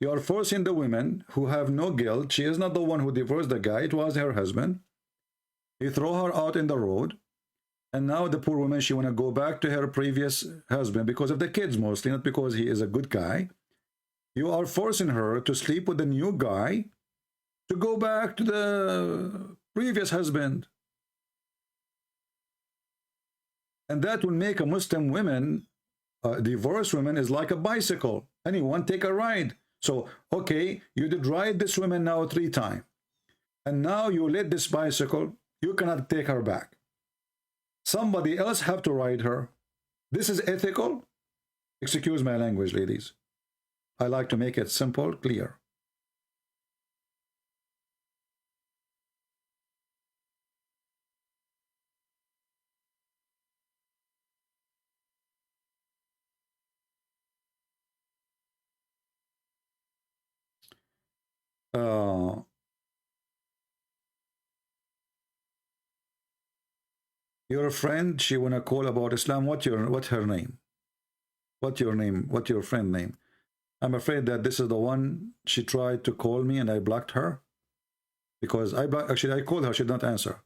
You are forcing the women who have no guilt. She is not the one who divorced the guy, it was her husband. He threw her out in the road, and now the poor woman, she want to go back to her previous husband because of the kids mostly, not because he is a good guy. You are forcing her to sleep with the new guy to go back to the previous husband. And that will make a Muslim woman, divorced woman, is like a bicycle. Anyone take a ride. So, okay, you did ride this woman now 3 times. And now you let this bicycle, you cannot take her back. Somebody else have to ride her. This is ethical? Excuse my language, ladies. I like to make it simple, clear. Your friend, she wanna call about Islam. What her name? What your name? What your friend name? I'm afraid that this is the one she tried to call me and I blocked her because actually I called her, she did not answer.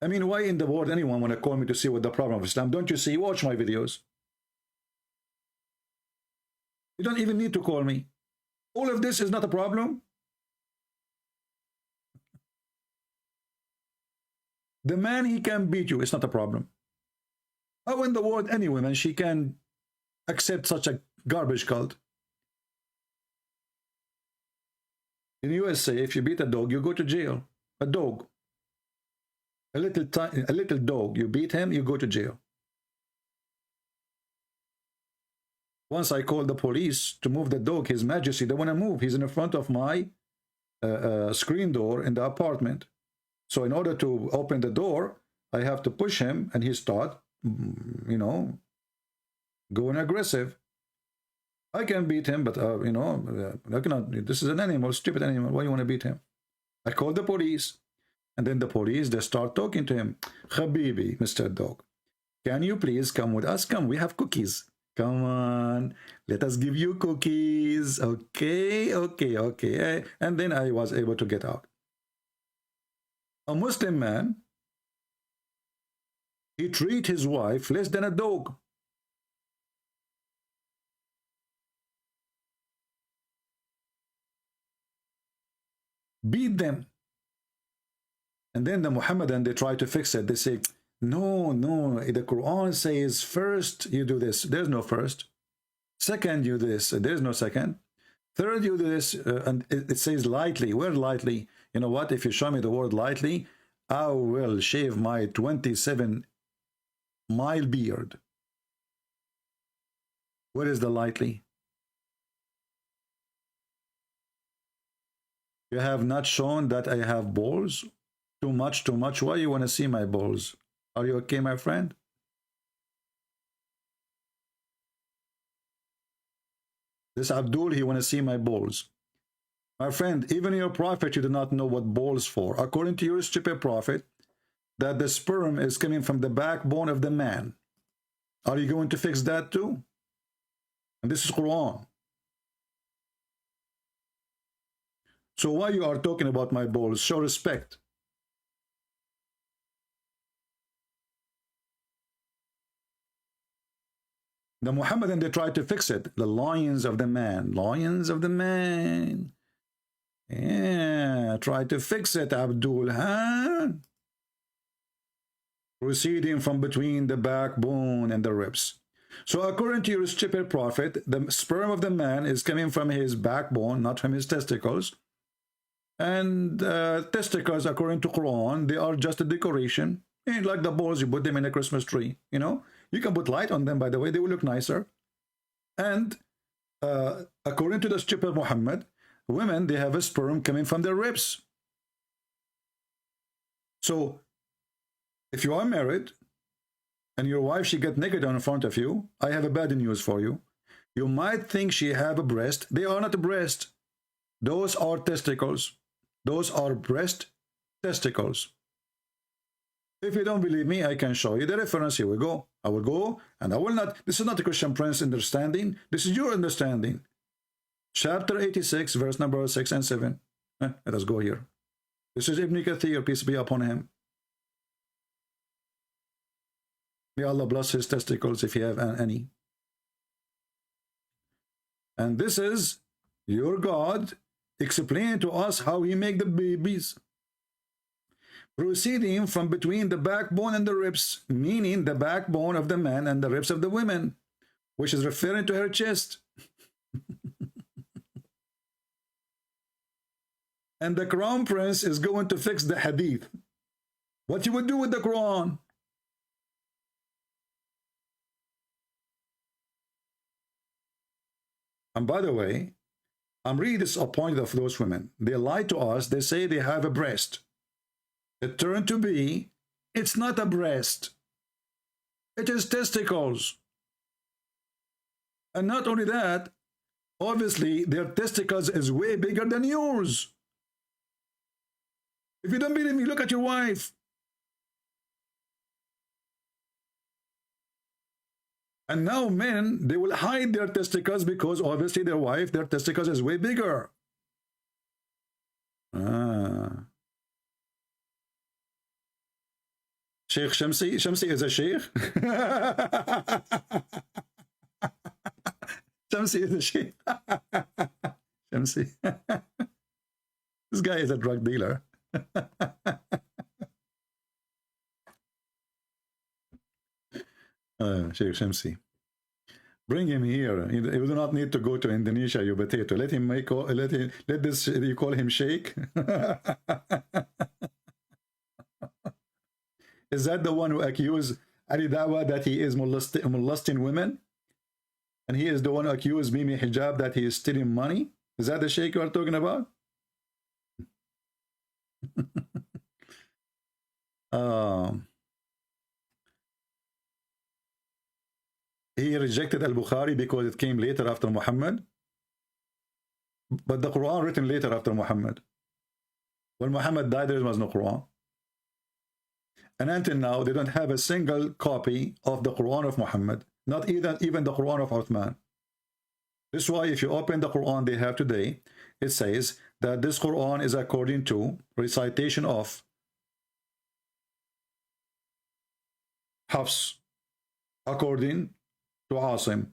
I mean, why in the world anyone want to call me to see what the problem of Islam? Don't you see? Watch my videos. You don't even need to call me. All of this is not a problem. The man, he can beat you. It's not a problem. How in the world any woman, she can accept such a garbage cult? In USA, if you beat a dog, you go to jail. A dog. A little dog, you beat him, you go to jail. Once I called the police to move the dog, His Majesty, they want to move. He's in the front of my screen door in the apartment. So in order to open the door, I have to push him, and he start, you know, going aggressive. I can beat him, but you know, I cannot. This is an animal, stupid animal. Why you want to beat him? I called the police, and then the police, they start talking to him. Habibi, Mr. Dog, can you please come with us? Come, we have cookies. Come on, let us give you cookies. Okay, okay, okay. And then I was able to get out. A Muslim man, he treat his wife less than a dog. Beat them. And then the Muhammadan, they try to fix it. They say, no, no, the Quran says first you do this. There's no first. Second, you do this. There's no second. Third, you do this. And it says lightly. Where lightly? You know what? If you show me the word lightly, I will shave my 27-mile beard. Where is the lightly? You have not shown that I have balls? Too much, too much. Why you want to see my balls? Are you okay, my friend? This Abdul, he want to see my balls. My friend, even your prophet, you do not know what balls for. According to your stupid prophet, that the sperm is coming from the backbone of the man. Are you going to fix that too? And this is Quran. So why you are talking about my balls? Show respect. The Muhammadan, they try to fix it. The lions of the man. Lions of the man. Yeah, try to fix it, Abdul, huh? Proceeding from between the backbone and the ribs. So according to your stupid prophet, the sperm of the man is coming from his backbone, not from his testicles. And testicles, according to Quran, they are just a decoration. And like the balls, you put them in a Christmas tree, you know. You can put light on them, by the way, they will look nicer. And according to the stupid Muhammad, women, they have a sperm coming from their ribs. So if you are married and your wife, she get naked in front of you, I have a bad news for you. You might think she have a breast. They are not a breast. Those are testicles. Those are breast testicles. If you don't believe me, I can show you the reference. Here we go. I will go, and I will not. This is not the Christian Prince understanding. This is your understanding. Chapter 86, verse number 6 and 7. Let us go here. This is Ibn Kathir, peace be upon him. May Allah bless his testicles if you have any. And this is your God explaining to us how he make the babies. Proceeding from between the backbone and the ribs, meaning the backbone of the man and the ribs of the women, which is referring to her chest. And the crown prince is going to fix the hadith. What you would do with the Quran? And by the way, I'm really disappointed of those women. They lie to us. They say they have a breast. It turned to be, it's not a breast. It is testicles. And not only that, obviously their testicles is way bigger than yours. If you don't believe me, look at your wife. And now men, they will hide their testicles because obviously their wife, their testicles is way bigger. Sheikh Shamsi. Shamsi is a sheikh. Shamsi is a sheikh. Shamsi. This guy is a drug dealer. Sheikh Shamsi. Bring him here. You do not need to go to Indonesia, you potato. Let him make. Let this. You call him Sheikh. Is that the one who accused Ali Dawa that he is molesting women? And he is the one who accused Mimi Hijab that he is stealing money. Is that the sheikh you are talking about? He rejected al-Bukhari because it came later after Muhammad. But the Quran written later after Muhammad. When Muhammad died, there was no Quran. And until now, they don't have a single copy of the Quran of Muhammad. Not even the Quran of Uthman. This is why if you open the Quran they have today, it says that this Quran is according to recitation of Hafs, according to Asim,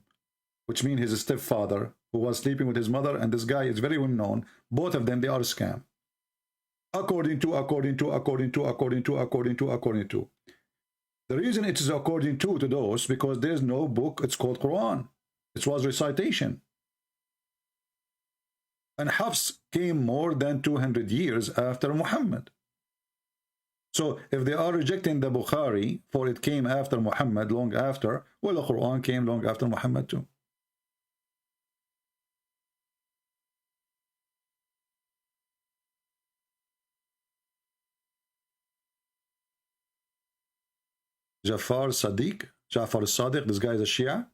which means his stepfather, who was sleeping with his mother, and this guy is very well known. Both of them, they are a scam. According to. The reason it is according to those, because there is no book, it's called Quran. It was recitation. And Hafs came more than 200 years after Muhammad. So if they are rejecting the Bukhari, for it came after Muhammad, long after, well, the Quran came long after Muhammad too. Jafar Sadiq, this guy is a Shia.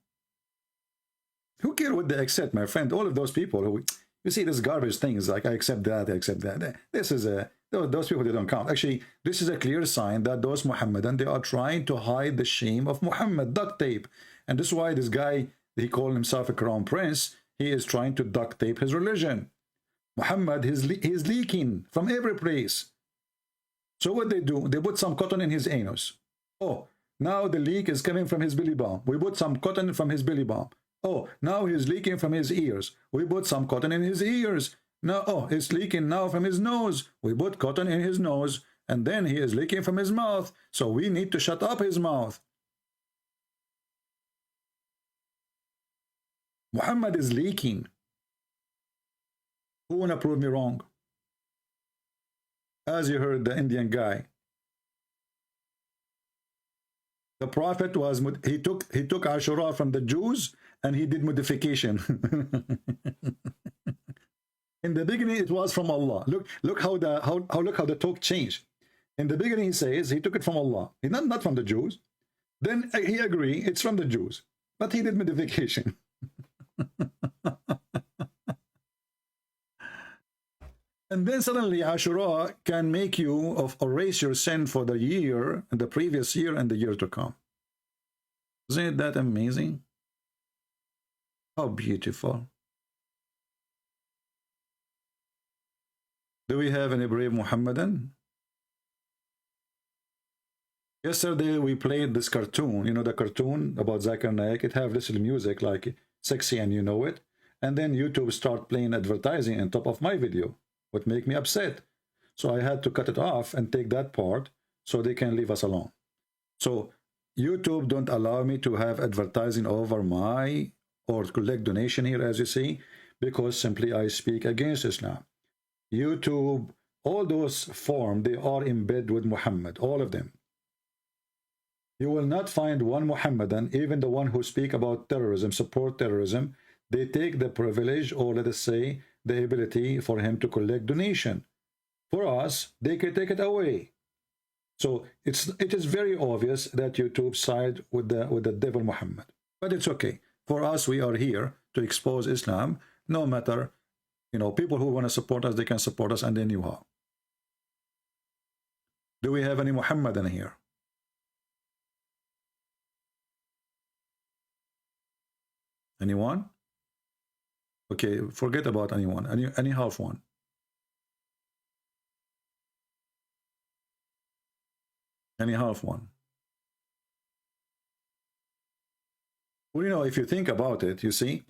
Who cares what they accept, my friend? All of those people who, you see this garbage things like I accept that, I accept that. This is those people, they don't count. Actually, this is a clear sign that those Muhammadan, they are trying to hide the shame of Muhammad, duct tape. And this is why this guy, he called himself a crown prince, he is trying to duct tape his religion. Muhammad, he is leaking from every place. So what they do, they put some cotton in his anus. Oh, now the leak is coming from his belly bump. We put some cotton from his belly bump. Oh, now he's leaking from his ears. We put some cotton in his ears. Now, oh, it's leaking now from his nose. We put cotton in his nose. And then he is leaking from his mouth. So we need to shut up his mouth. Muhammad is leaking. Who wanna prove me wrong? As you heard the Indian guy. The Prophet was, he took Ashura from the Jews and he did modification. In the beginning, it was from Allah. Look how the talk changed. In the beginning, he says he took it from Allah, not from the Jews. Then he agreed it's from the Jews, but he did modification. And then suddenly Ashura can make you erase your sin for the year, the previous year, and the year to come. Isn't that amazing? How beautiful. Do we have any brave Muhammadan? Yesterday we played this cartoon, you know, the cartoon about Zakir Naik. It have little music like sexy and you know it. And then YouTube start playing advertising on top of my video. Would make me upset. So I had to cut it off and take that part so they can leave us alone. So YouTube don't allow me to have advertising over my or collect donation here, as you see, because simply I speak against Islam. YouTube, all those forms, they are in bed with Muhammad, all of them. You will not find one Muhammadan, even the one who speak about terrorism, support terrorism, they take the privilege, or let us say, the ability for him to collect donation. For us, they can take it away. So it is very obvious that YouTube side with the devil Muhammad. But it's okay. For us, we are here to expose Islam, no matter, you know, people who want to support us, they can support us, and they knew how. Do we have any Muhammadan here? Anyone? Okay, forget about anyone. Any half one. Any half one. Well, you know, if you think about it, you see,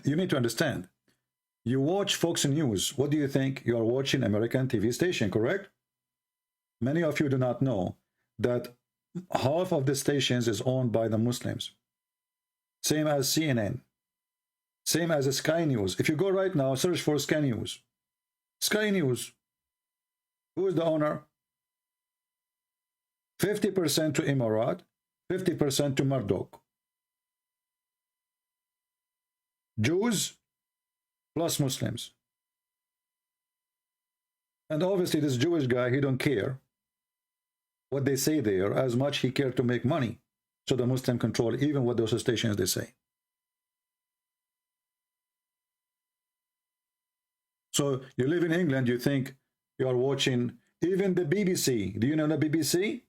you need to understand. You watch Fox News. What do you think? You are watching American TV station, correct? Many of you do not know that half of the stations is owned by the Muslims. Same as CNN. Same as Sky News. If you go right now, search for Sky News. Sky News. Who is the owner? 50% to Emirat, 50% to Murdoch. Jews plus Muslims. And obviously this Jewish guy, he don't care what they say there as much he cared to make money. So the Muslim control even what those stations they say. So you live in England, you think you are watching even the BBC. Do you know the BBC?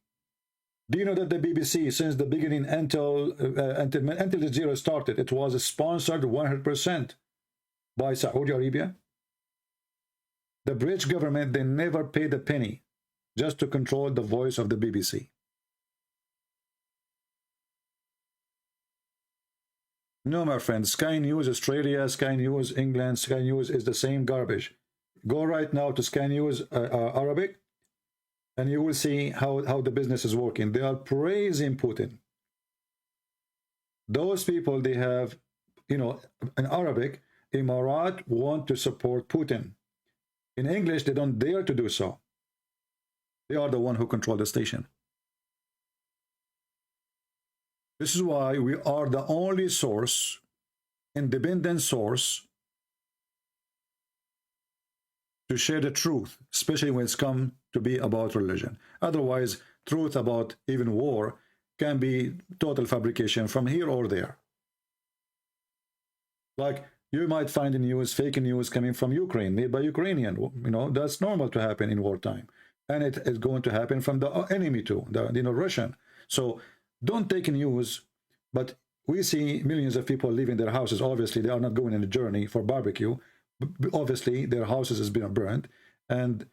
Do you know that the BBC, since the beginning until the zero started, it was sponsored 100% by Saudi Arabia? The British government, they never paid a penny just to control the voice of the BBC. No, my friends, Sky News Australia, Sky News England, Sky News is the same garbage. Go right now to Sky News Arabic, and you will see how the business is working. They are praising Putin. Those people, they have, you know, in Arabic, Emirat want to support Putin. In English, they don't dare to do so. They are the one who control the station. This is why we are the only source, independent source, to share the truth, especially when it's come to be about religion. Otherwise, truth about even war can be total fabrication from here or there. Like, you might find in news, fake news coming from Ukraine, made by Ukrainian. You know, that's normal to happen in wartime. And it is going to happen from the enemy too, the Russian. So don't take news, but we see millions of people leaving their houses. Obviously, they are not going on a journey for barbecue. Obviously, their houses has been burned. And,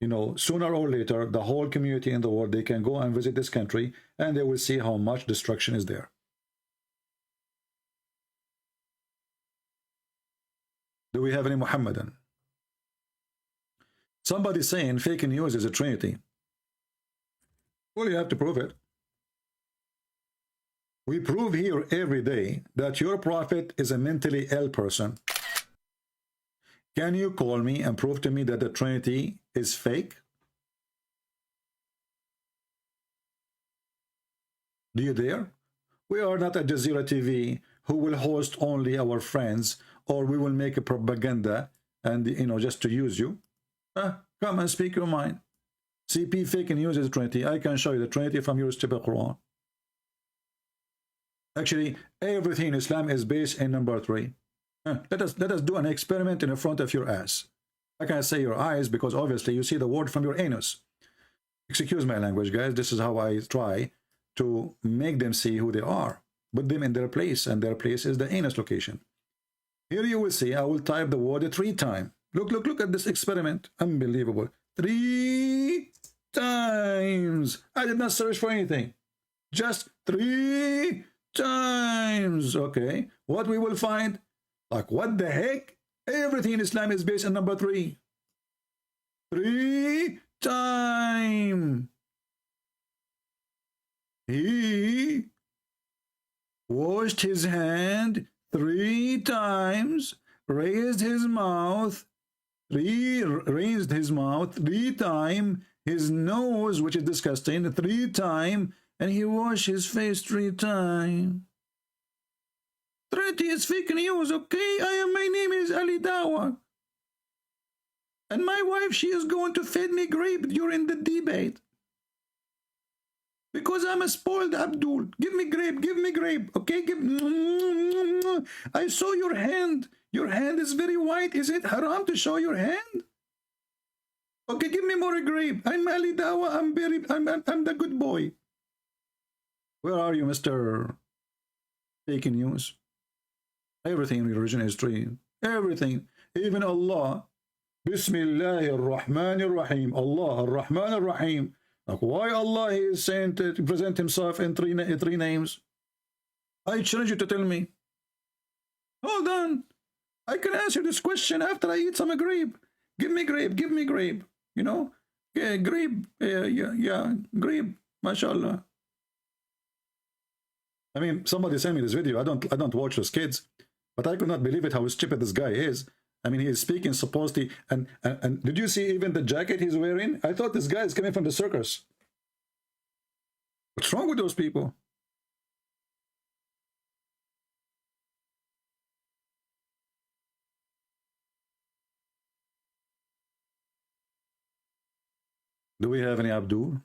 you know, sooner or later, the whole community in the world, they can go and visit this country, and they will see how much destruction is there. Do we have any Muhammadan? Somebody saying fake news is a trinity. Well, you have to prove it. We prove here every day that your prophet is a mentally ill person. Can you call me and prove to me that the Trinity is fake? Do you dare? We are not a Jazeera TV who will host only our friends, or we will make a propaganda and, you know, just to use you. Come and speak your mind. CP fake news is a Trinity. I can show you the Trinity from your stupid Quran. Actually, everything in Islam is based in number 3. Let us do an experiment in the front of your ass. I can't say your eyes because obviously you see the word from your anus. Excuse my language, guys. This is how I try to make them see who they are. Put them in their place, and their place is the anus location. Here you will see, I will type the word 3 times. Look at this experiment. Unbelievable. 3 times. I did not search for anything. Just 3 times. Okay. What we will find? Like, what the heck? Everything in Islam is based on number 3. 3 times. He washed his hand 3 times, raised his mouth 3 times, his nose, which is disgusting, 3 times, and he washed his face 3 times. Trinity is fake news, okay? My name is Ali Dawa. And my wife, she is going to feed me grape during the debate. Because I'm a spoiled Abdul. Give me grape, okay? I saw your hand. Your hand is very white. Is it haram to show your hand? Okay, give me more grape. I'm Ali Dawa. I'm the good boy. Where are you, Mr. Fake News? Everything in religion is true. Everything. Even Allah. Bismillahir Rahmanir Rahim. Allah, Ar-Rahman Ar-Rahim. Like, why Allah is saying to present himself in three names? I challenge you to tell me. Hold on. I can answer this question after I eat some grape. Give me grape. You know? Yeah, grape. Grape. MashaAllah. I mean, somebody sent me this video. I don't watch those kids, but I could not believe it how stupid this guy is. I mean, he is speaking supposedly, and did you see even the jacket he's wearing? I thought this guy is coming from the circus. What's wrong with those people? Do we have any Abdul?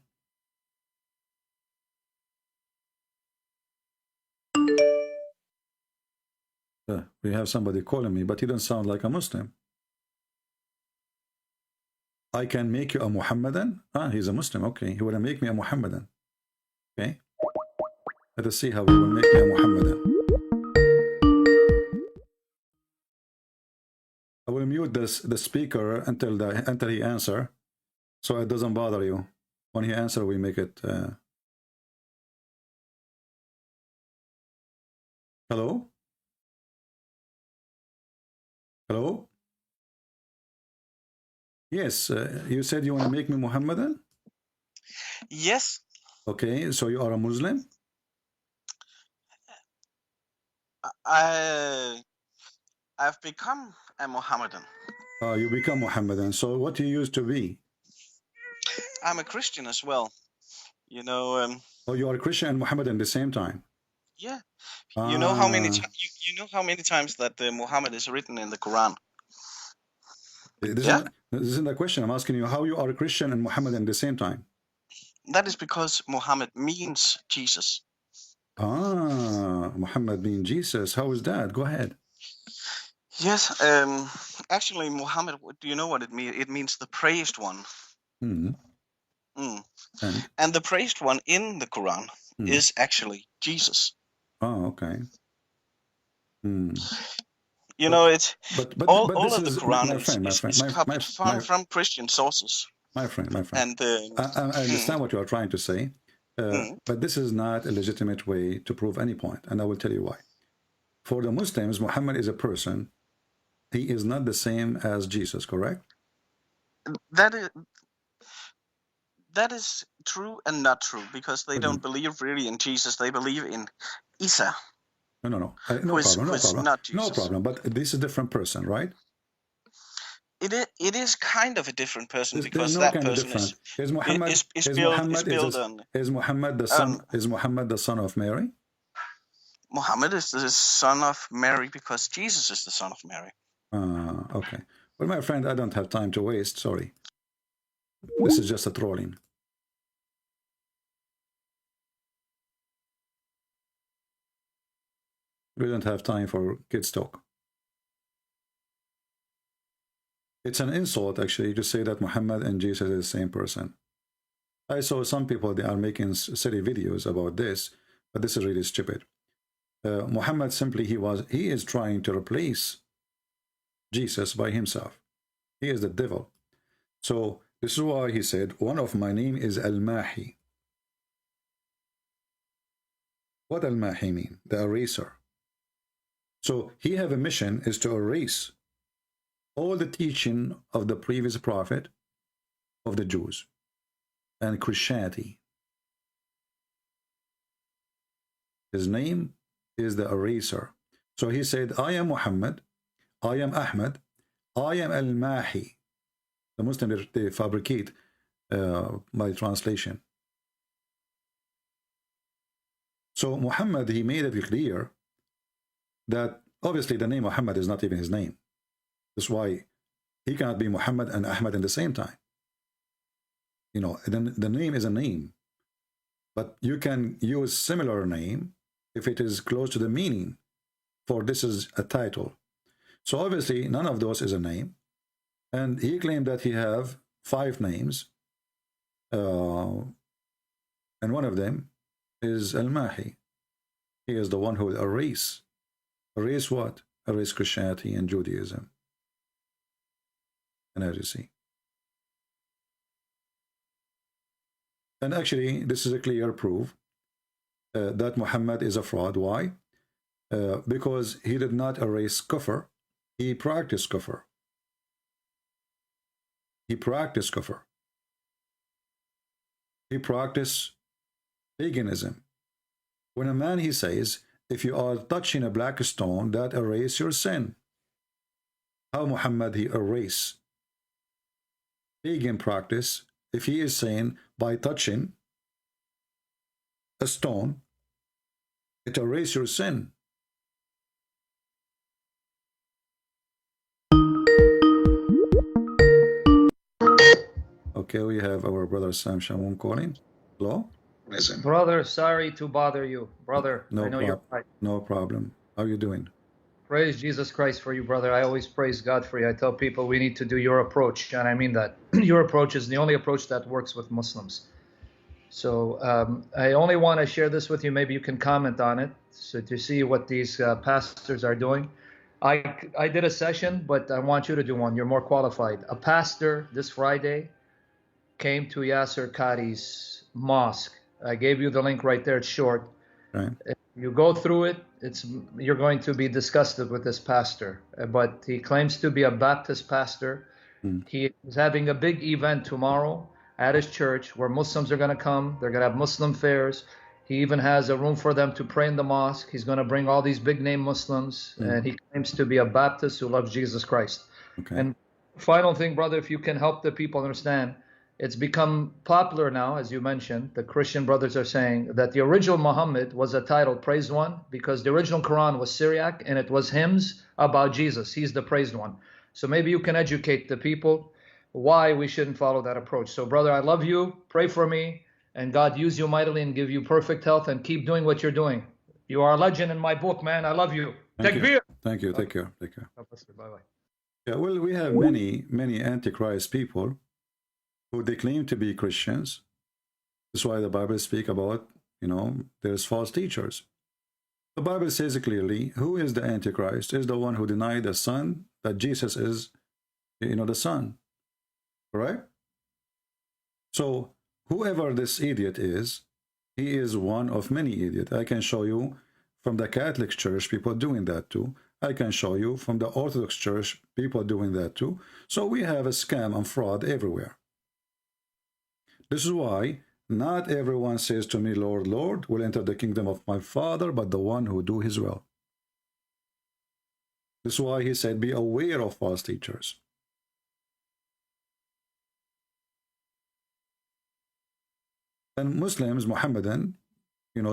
We have somebody calling me, but he doesn't sound like a Muslim. I can make you a Muhammadan? Ah, he's a Muslim. Okay, he will make me a Muhammadan. Okay, let us see how he will make me a Muhammadan. I will mute the speaker until he answer, so it doesn't bother you. When he answer, we make it. Hello? Hello? Yes, you said you want to make me Muhammadan? Yes. Okay, so you are a Muslim? I've become a Mohammedan. You become Muhammadan. So what you used to be? I'm a Christian as well. You know. Oh, you are a Christian and Muhammadan at the same time. Yeah. You know how many you know how many times that Muhammad is written in the Quran? This isn't a question. I'm asking you how you are a Christian and Muhammadan at the same time. That is because Muhammad means Jesus. Ah, Muhammad being Jesus. How is that? Go ahead. Yes. Actually, Muhammad. Do you know what it means? It means the praised one. Mm. And the praised one in the Quran is actually Jesus. Oh, okay. You know, it's all of the Quran is copied from Christian sources. My friend. And I understand what you are trying to say, but this is not a legitimate way to prove any point, and I will tell you why. For the Muslims, Muhammad is a person. He is not the same as Jesus, correct? That is true and not true, because they don't believe really in Jesus. They believe in Isa. No problem. But this is a different person, right? It is kind of a different person, because no that kind person of different. Is Muhammad the son of Mary? Muhammad is the son of Mary because Jesus is the son of Mary. Okay. Well, my friend, I don't have time to waste. Sorry. This is just a trolling. We don't have time for kids talk. It's an insult, actually, to say that Muhammad and Jesus is the same person. I saw some people, they are making silly videos about this, but this is really stupid. Muhammad simply, he is trying to replace Jesus by himself. He is the devil. So this is why he said, one of my name is Al-Mahi. What Al-Mahi mean? The eraser. So he have a mission is to erase all the teaching of the previous prophet of the Jews and Christianity. His name is the eraser. So he said, I am Muhammad, I am Ahmad, I am Al-Mahi. The Muslims, they fabricate by translation. So Muhammad, he made it clear that obviously the name Muhammad is not even his name. That's why he cannot be Muhammad and Ahmad in the same time. You know, the name is a name, but you can use similar name if it is close to the meaning, for this is a title. So obviously none of those is a name, and he claimed that he have 5 names, and one of them is Al-Mahi. He is the one who will erase what? Erase Christianity and Judaism. And as you see. And actually, this is a clear proof that Muhammad is a fraud. Why? Because he did not erase kufr. He practiced kufr. He practiced kufr. He practiced paganism. When a man, he says, if you are touching a black stone, that erase your sin. How Muhammad he erase pagan practice if he is saying by touching a stone, it erase your sin. Okay. Okay, we have our brother Sam Shamoun calling. Hello? Brother, sorry to bother you. Brother, No I know you're right. No problem. How are you doing? Praise Jesus Christ for you, brother. I always praise God for you. I tell people we need to do your approach, and I mean that. Your approach is the only approach that works with Muslims. So I only want to share this with you. Maybe you can comment on it, so to see what these pastors are doing. I did a session, but I want you to do one. You're more qualified. A pastor this Friday came to Yasser Qadhi's mosque. I gave you the link right there. It's short. Right. If you go through it, you're going to be disgusted with this pastor. But he claims to be a Baptist pastor. He is having a big event tomorrow at his church where Muslims are going to come. They're going to have Muslim fairs. He even has a room for them to pray in the mosque. He's going to bring all these big name Muslims. And he claims to be a Baptist who loves Jesus Christ. Okay. And final thing, brother, if you can help the people understand, it's become popular now, as you mentioned. The Christian brothers are saying that the original Muhammad was a title, praised one, because the original Quran was Syriac and it was hymns about Jesus. He's the praised one. So maybe you can educate the people why we shouldn't follow that approach. So, brother, I love you. Pray for me, and God use you mightily and give you perfect health, and keep doing what you're doing. You are a legend in my book, man. I love you. Takbir. Thank you. Take care. Take care. Bye-bye. Yeah, well, we have many Antichrist people who they claim to be Christians. That's why the Bible speaks about, there's false teachers. The Bible says clearly, who is the Antichrist? Is the one who denied the Son, that Jesus is, the Son. Right? So, whoever this idiot is, he is one of many idiots. I can show you from the Catholic Church, people doing that too. I can show you from the Orthodox Church, people doing that too. So we have a scam and fraud everywhere. This is why not everyone says to me, Lord, Lord, will enter the kingdom of my Father, but the one who do his will. This is why he said, be aware of false teachers. And Muslims, Muhammadan,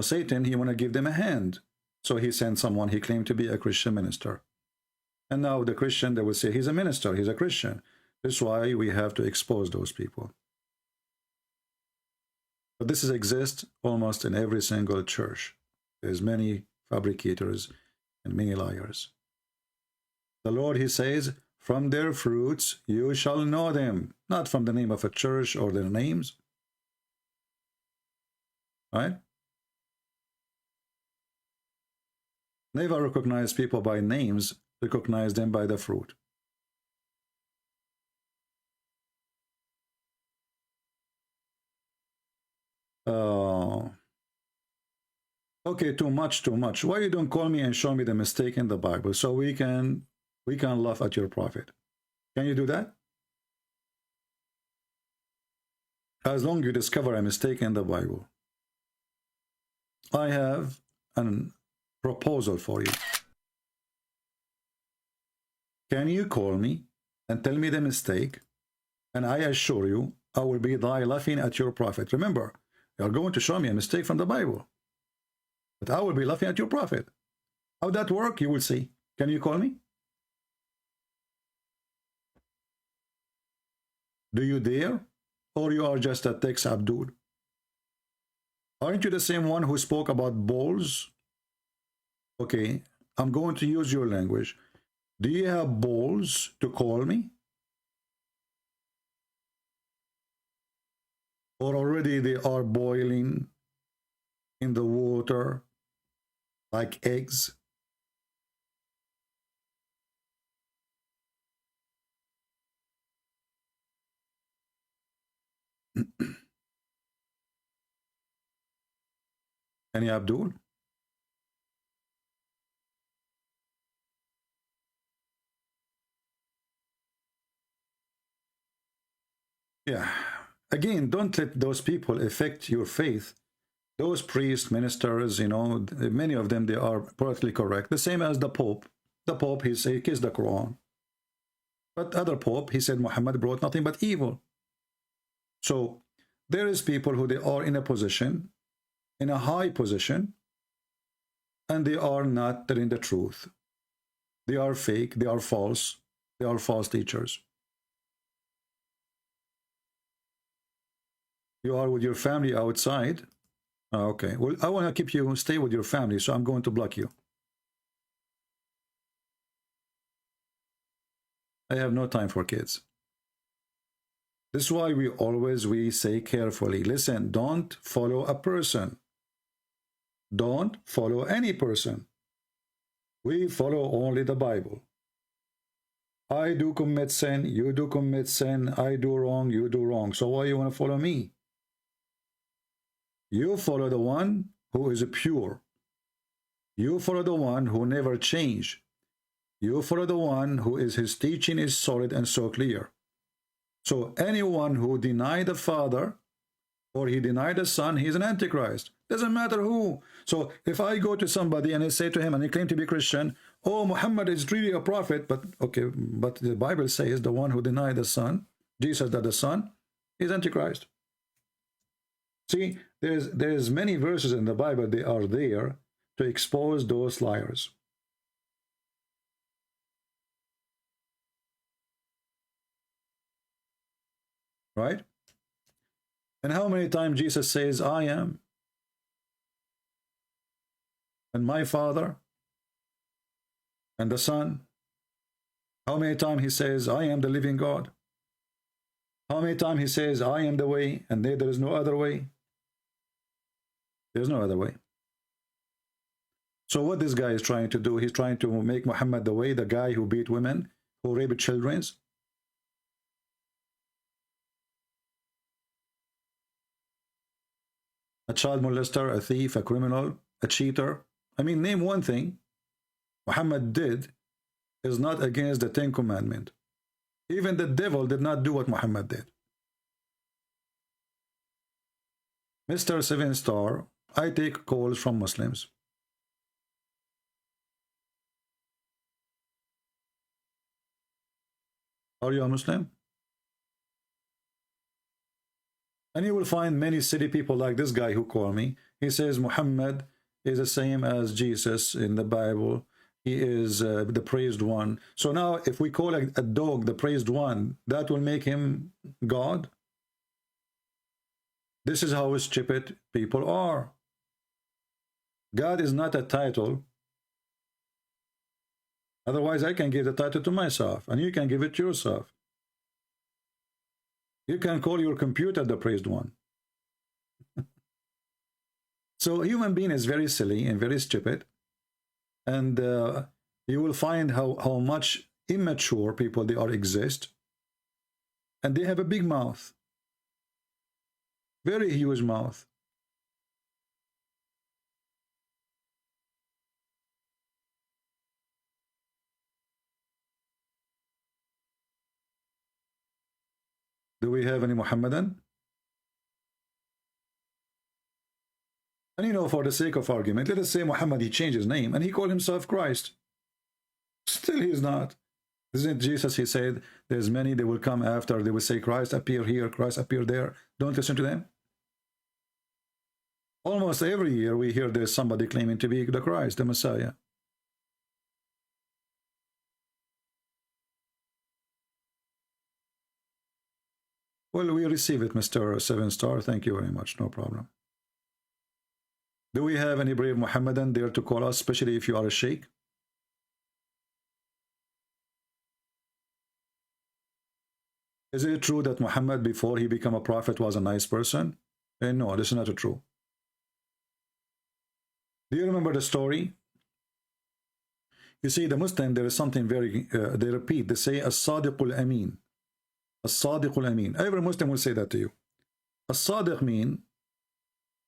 Satan, he want to give them a hand. So he sent someone he claimed to be a Christian minister. And now the Christian, they will say, he's a minister, he's a Christian. This is why we have to expose those people. But this exists almost in every single church. There's many fabricators and many liars. The Lord, he says, from their fruits you shall know them. Not from the name of a church or their names. Right? Never recognize people by names, recognize them by the fruit. Okay, too much. Why you don't call me and show me the mistake in the Bible so we can laugh at your prophet? Can you do that? As long as you discover a mistake in the Bible. I have a proposal for you. Can you call me and tell me the mistake? And I assure you, I will be laughing at your prophet. Remember, you're going to show me a mistake from the Bible. But I will be laughing at your prophet. How that work? You will see. Can you call me? Do you dare? Or you are just a Tex Abdul? Aren't you the same one who spoke about balls? Okay, I'm going to use your language. Do you have balls to call me? Or already they are boiling in the water like eggs? Any Abdul? Yeah. Again, don't let those people affect your faith. Those priests, ministers, many of them, they are politically correct. The same as the Pope. The Pope, he said, kiss the Quran. But other Pope, he said, Muhammad brought nothing but evil. So, there is people who they are in a position, in a high position, and they are not telling the truth. They are fake, they are false teachers. You are with your family outside. Okay. Well, I want to keep you stay with your family, so I'm going to block you. I have no time for kids. This is why we say carefully, listen, don't follow a person. Don't follow any person. We follow only the Bible. I do commit sin, you do commit sin, I do wrong, you do wrong. So why you want to follow me? You follow the one who is pure. You follow the one who never changed. You follow the one who is his teaching is solid and so clear. So anyone who denied the Father or he denied the Son, he's an Antichrist. Doesn't matter who. So if I go to somebody and I say to him and he claim to be Christian, oh, Muhammad is really a prophet, but okay, but the Bible says the one who denied the Son, Jesus that the Son, is Antichrist. See, there's many verses in the Bible, they are there to expose those liars. Right? And how many times Jesus says, I am, and my Father, and the Son? How many times he says, I am the living God? How many times he says, I am the way, and there is no other way? There's no other way. So what this guy is trying to do, he's trying to make Muhammad the way, the guy who beat women, who raped children. A child molester, a thief, a criminal, a cheater. I mean, name one thing Muhammad did is not against the 10 Commandments. Even the devil did not do what Muhammad did. Mr. 7-star, I take calls from Muslims. Are you a Muslim? And you will find many silly people like this guy who call me. He says Muhammad is the same as Jesus in the Bible. He is the praised one. So now if we call a dog the praised one, that will make him God? This is how stupid people are. God is not a title. Otherwise I can give the title to myself and you can give it to yourself. You can call your computer the praised one. So human being is very silly and very stupid. And you will find how much immature people they are exist. And they have a big mouth. Very huge mouth. Do we have any Muhammadan? And you know, for the sake of argument, let us say Muhammad, he changed his name and he called himself Christ. Still he is not. Isn't it Jesus, he said, there's many, they will come after, they will say Christ appear here, Christ appear there. Don't listen to them. Almost every year we hear there's somebody claiming to be the Christ, the Messiah. Well, we receive it, Mr. 7-star. Thank you very much. No problem. Do we have any brave Muhammadan there to call us, especially if you are a sheikh? Is it true that Muhammad, before he became a prophet, was a nice person? No, this is not true. Do you remember the story? You see, the Muslim, there is something very, they repeat, they say, As-Sadiqul Amin. As-Sadiqul Amin. Every Muslim will say that to you. As-Sadiq mean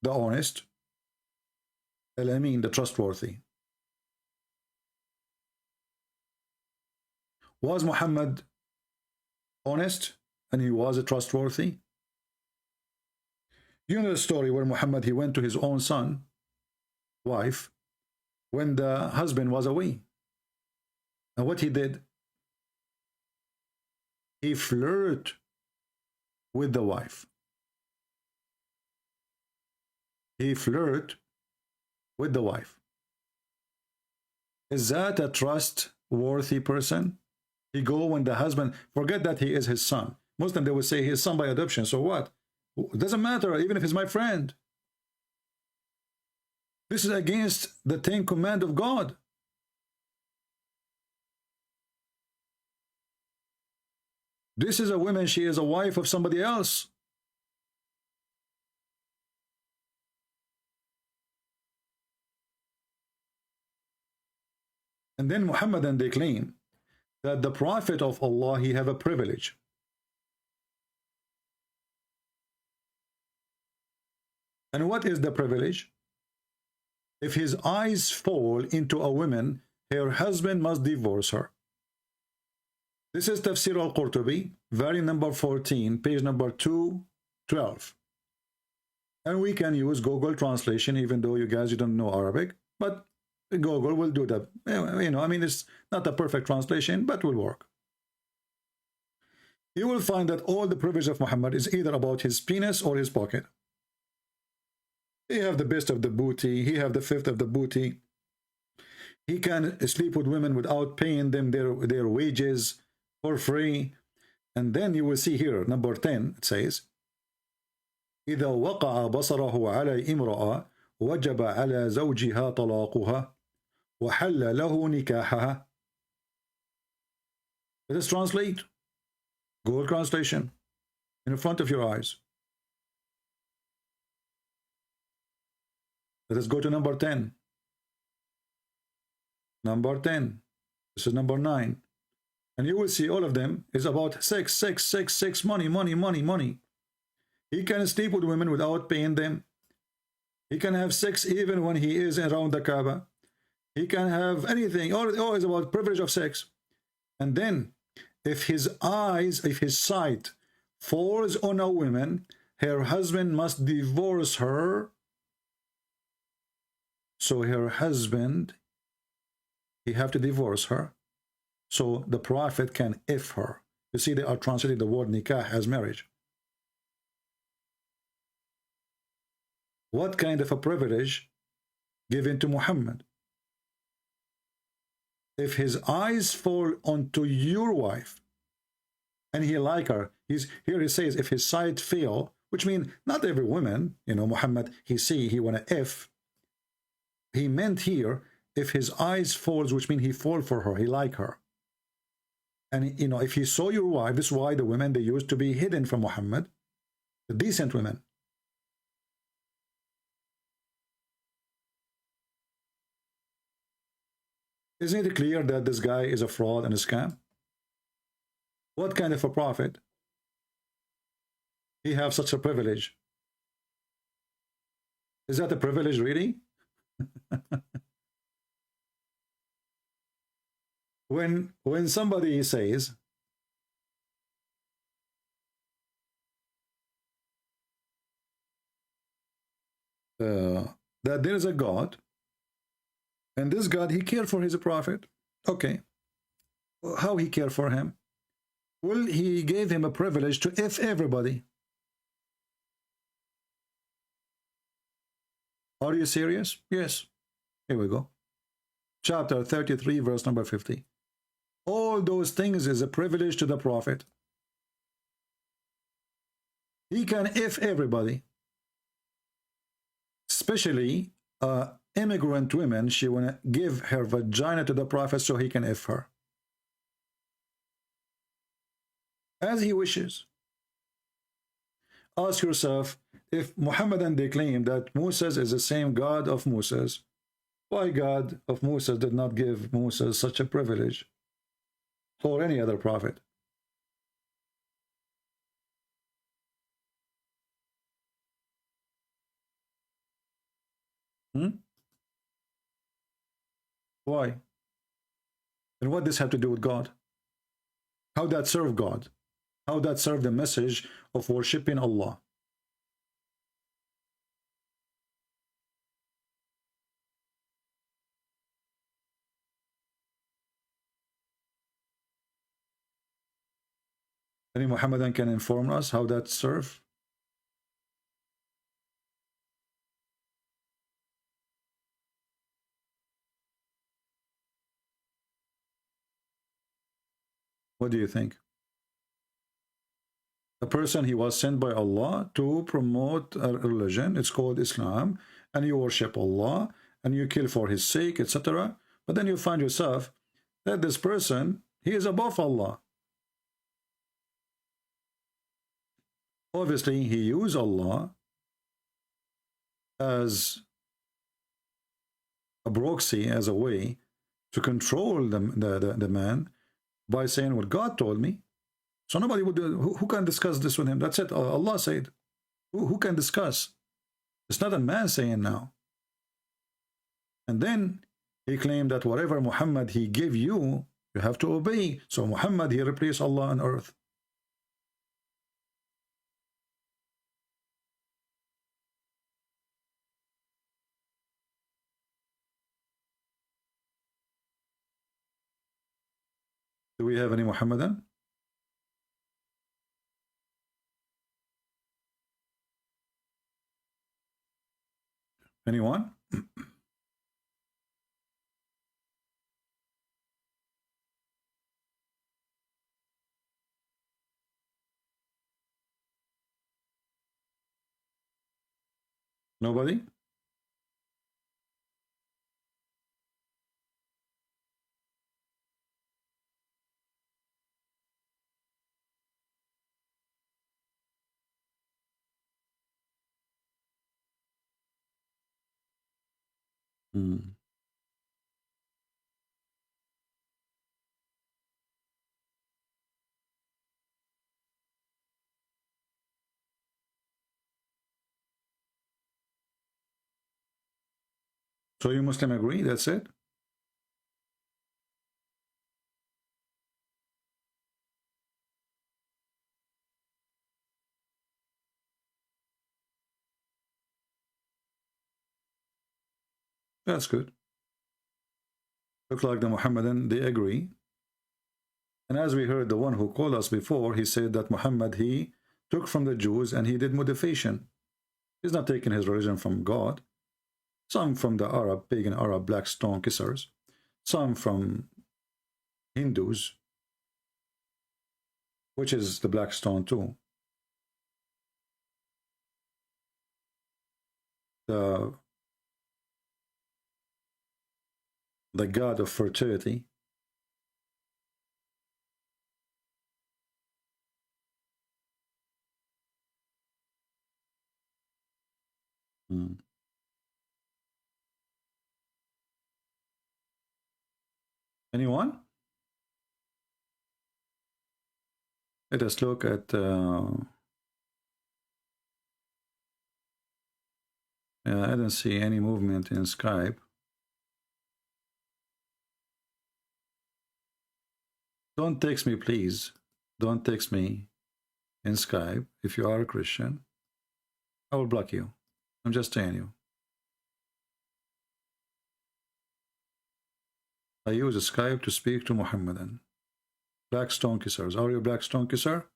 the honest. Al-Amin, the trustworthy. Was Muhammad honest and he was trustworthy? You know the story where Muhammad, he went to his own son, wife, when the husband was away. And what he did? He flirted with the wife. He flirted with the wife. Is that a trustworthy person? He go when the husband, forget that he is his son. Muslim, they will say he is son by adoption. So what? It doesn't matter, even if he's my friend. This is against the 10 command of God. This is a woman, she is a wife of somebody else. And then Muhammadan, they claim that the Prophet of Allah, he have a privilege. And what is the privilege? If his eyes fall into a woman, her husband must divorce her. This is Tafsir al-Qurtubi, volume number 14, page number 212. And we can use Google translation, even though you guys, you don't know Arabic, but Google will do that. You know, I mean, it's not a perfect translation, but will work. You will find that all the privilege of Muhammad is either about his penis or his pocket. He have the best of the booty. He have the fifth of the booty. He can sleep with women without paying them their wages for free. And then you will see here, number 10, it says, إذا وقع بصره على امرأة وجب على زوجها طلاقها وحل له نكاحها. Let us translate. Google translation in front of your eyes. Let us go to number 10. Number 10. This is number 9. And you will see all of them is about sex, money, money, money, money. He can sleep with women without paying them. He can have sex even when he is around the Kaaba. He can have anything. All is about privilege of sex. And then, if his eyes, if his sight falls on a woman, her husband must divorce her. So her husband, he have to divorce her. So the Prophet can if her. You see, they are translating the word nikah as marriage. What kind of a privilege given to Muhammad? If his eyes fall onto your wife and he like her, here he says if his sight fail, which means not every woman, you know, Muhammad, he wanna if. He meant here if his eyes falls, which means he fall for her, he like her. And you know, if he saw your wife, this is why the women, they used to be hidden from Muhammad, the decent women. Isn't it clear that this guy is a fraud and a scam? What kind of a prophet? He have such a privilege. Is that a privilege really? When somebody says that there is a God, and this God, he cared for his prophet. Okay. How he cared for him? Well, he gave him a privilege to if everybody. Are you serious? Yes. Here we go. Chapter 33, verse number 50. All those things is a privilege to the prophet. He can if everybody. Especially immigrant women, she want to give her vagina to the prophet so he can if her. As he wishes. Ask yourself, if Muhammadan they claim that Moses is the same God of Moses, why God of Moses did not give Moses such a privilege or any other prophet? Why? And what does this have to do with God? How that serve God? How that serve the message of worshiping Allah? Any Muhammadan can inform us how that serve? What do you think? The person, he was sent by Allah to promote a religion. It's called Islam, and you worship Allah and you kill for his sake, etc. But then you find yourself that this person, he is above Allah. Obviously, he used Allah as a proxy, as a way to control the man by saying what God told me. So nobody would do. Who can discuss this with him? That's it. Allah said. Who can discuss? It's not a man saying now. And then he claimed that whatever Muhammad he gave you, you have to obey. So Muhammad, he replaced Allah on earth. Do we have any Muhammadan? Anyone? Nobody? So you Muslim agree? That's it? That's good. Look like the Muhammadan, they agree. And as we heard, the one who called us before, he said that Muhammad, he took from the Jews and he did modification. He's not taking his religion from God. Some from the Arab, pagan Arab black stone kissers. Some from Hindus, which is the black stone too. The god of fertility. Anyone? Let us look at I don't see any movement in Skype. Don't text me, please. Don't text me in Skype. If you are a Christian, I will block you. I'm just telling you. I use Skype to speak to Muhammadan. Black stone kissers. Are you a black stone kisser?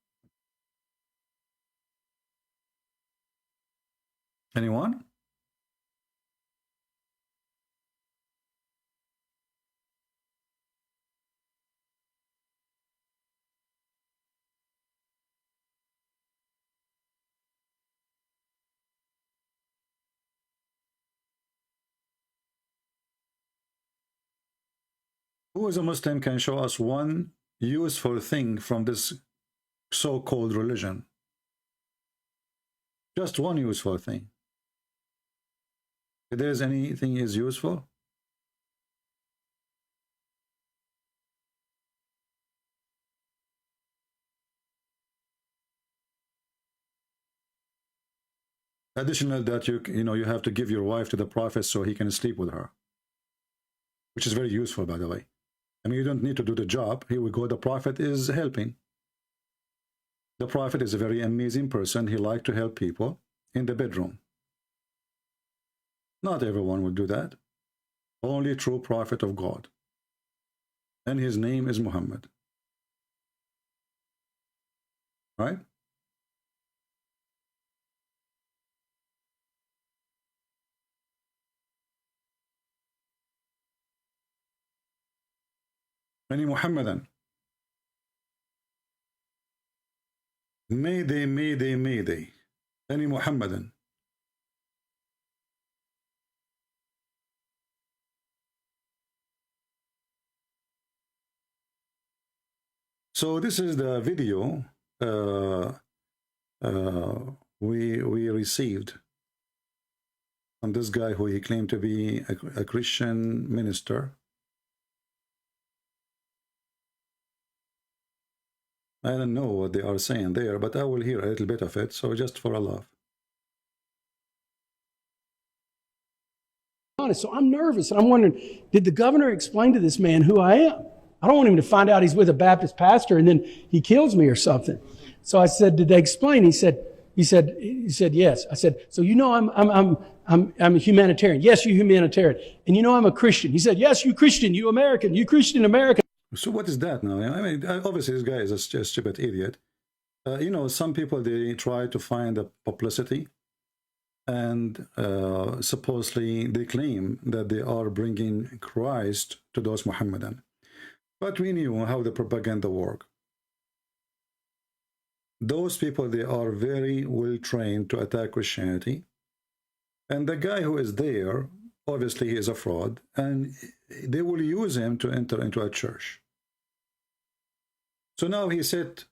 Anyone? Who is a Muslim can show us one useful thing from this so-called religion? Just one useful thing. If there's anything is useful, additional that you have to give your wife to the Prophet so he can sleep with her, which is very useful, by the way. I mean, you don't need to do the job. Here we go. The Prophet is helping. The Prophet is a very amazing person. He liked to help people in the bedroom. Not everyone will do that. Only true prophet of God. And his name is Muhammad. Right? Any Muhammadan? Mayday, Mayday, Mayday. Any Muhammadan. So this is the video we received from this guy who he claimed to be a Christian minister. I don't know what they are saying there, but I will hear a little bit of it, so just for a laugh. So I'm nervous, and I'm wondering, did the governor explain to this man who I am? I don't want him to find out he's with a Baptist pastor and then he kills me or something. So I said, did they explain? He said, yes. I said, so you know I'm a humanitarian. Yes, you humanitarian. And you know I'm a Christian. He said, yes, you Christian, you American, you Christian American. So what is that now? I mean, obviously this guy is a stupid idiot. You know, some people, they try to find a publicity, and supposedly they claim that they are bringing Christ to those Muhammadan. But we knew how the propaganda worked. Those people, they are very well trained to attack Christianity. And the guy who is there, obviously he is a fraud, and they will use him to enter into a church. So now he said,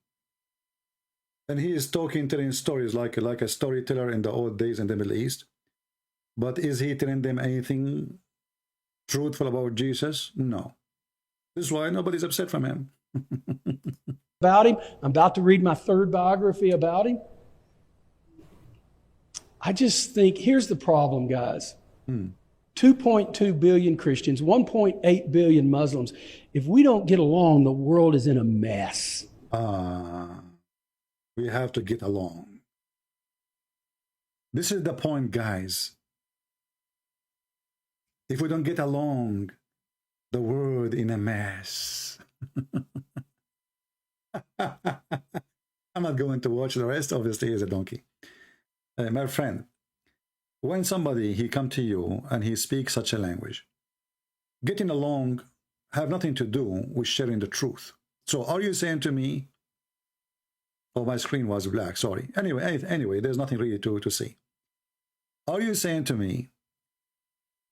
and he is telling stories like a storyteller in the old days in the Middle East. But is he telling them anything truthful about Jesus? No. This is why nobody's upset from him. About him. I'm about to read my third biography about him. I just think, here's the problem, guys. 2.2 billion Christians, 1.8 billion Muslims. If we don't get along, the world is in a mess. We have to get along. This is the point, guys. If we don't get along, the world in a mess. I'm not going to watch the rest. Obviously, he's a donkey. My friend, when somebody, he come to you and he speaks such a language, getting along have nothing to do with sharing the truth. So are you saying to me, oh, my screen was black, sorry. Anyway, there's nothing really to see. Are you saying to me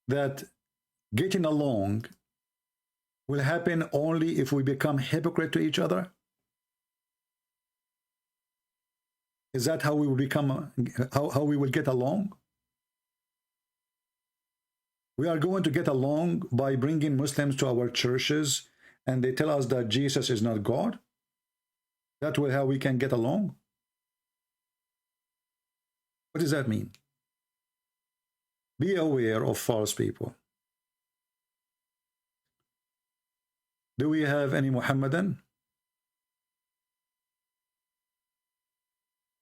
that getting along will happen only if we become hypocrite to each other? Is that how we will become, how we will get along? We are going to get along by bringing Muslims to our churches and they tell us that Jesus is not God? That way how we can get along? What does that mean? Be aware of false people. Do we have any Muhammadan?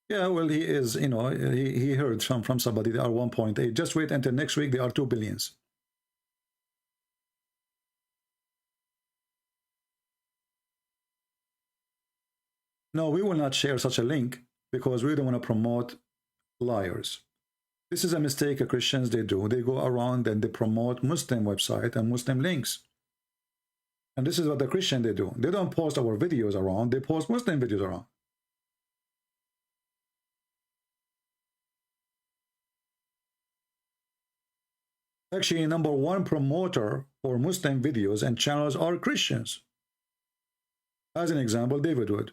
Yeah, well, he is, you know, he heard from somebody they are 1.8. Just wait until next week, they are 2 billions. No, we will not share such a link because we don't want to promote liars. This is a mistake Christians they do. They go around and they promote Muslim website and Muslim links. And this is what the Christian they do. They don't post our videos around, they post Muslim videos around. Actually, #1 promoter for Muslim videos and channels are Christians. As an example, David Wood.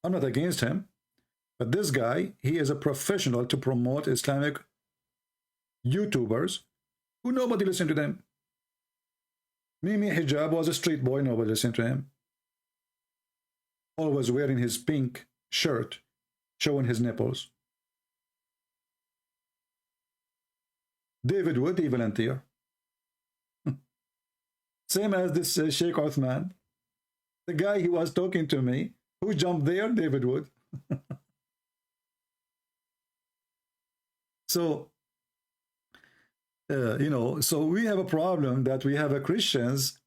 I'm not against him, but this guy, he is a professional to promote Islamic YouTubers who nobody listened to them. Mimi Hijab was a street boy, nobody listened to him. Always wearing his pink shirt, showing his nipples. David Wood, he volunteer. Same as this Sheikh Uthman. The guy he was talking to me, who jumped there? David Wood. So, you know, so we have a problem that we have a Christians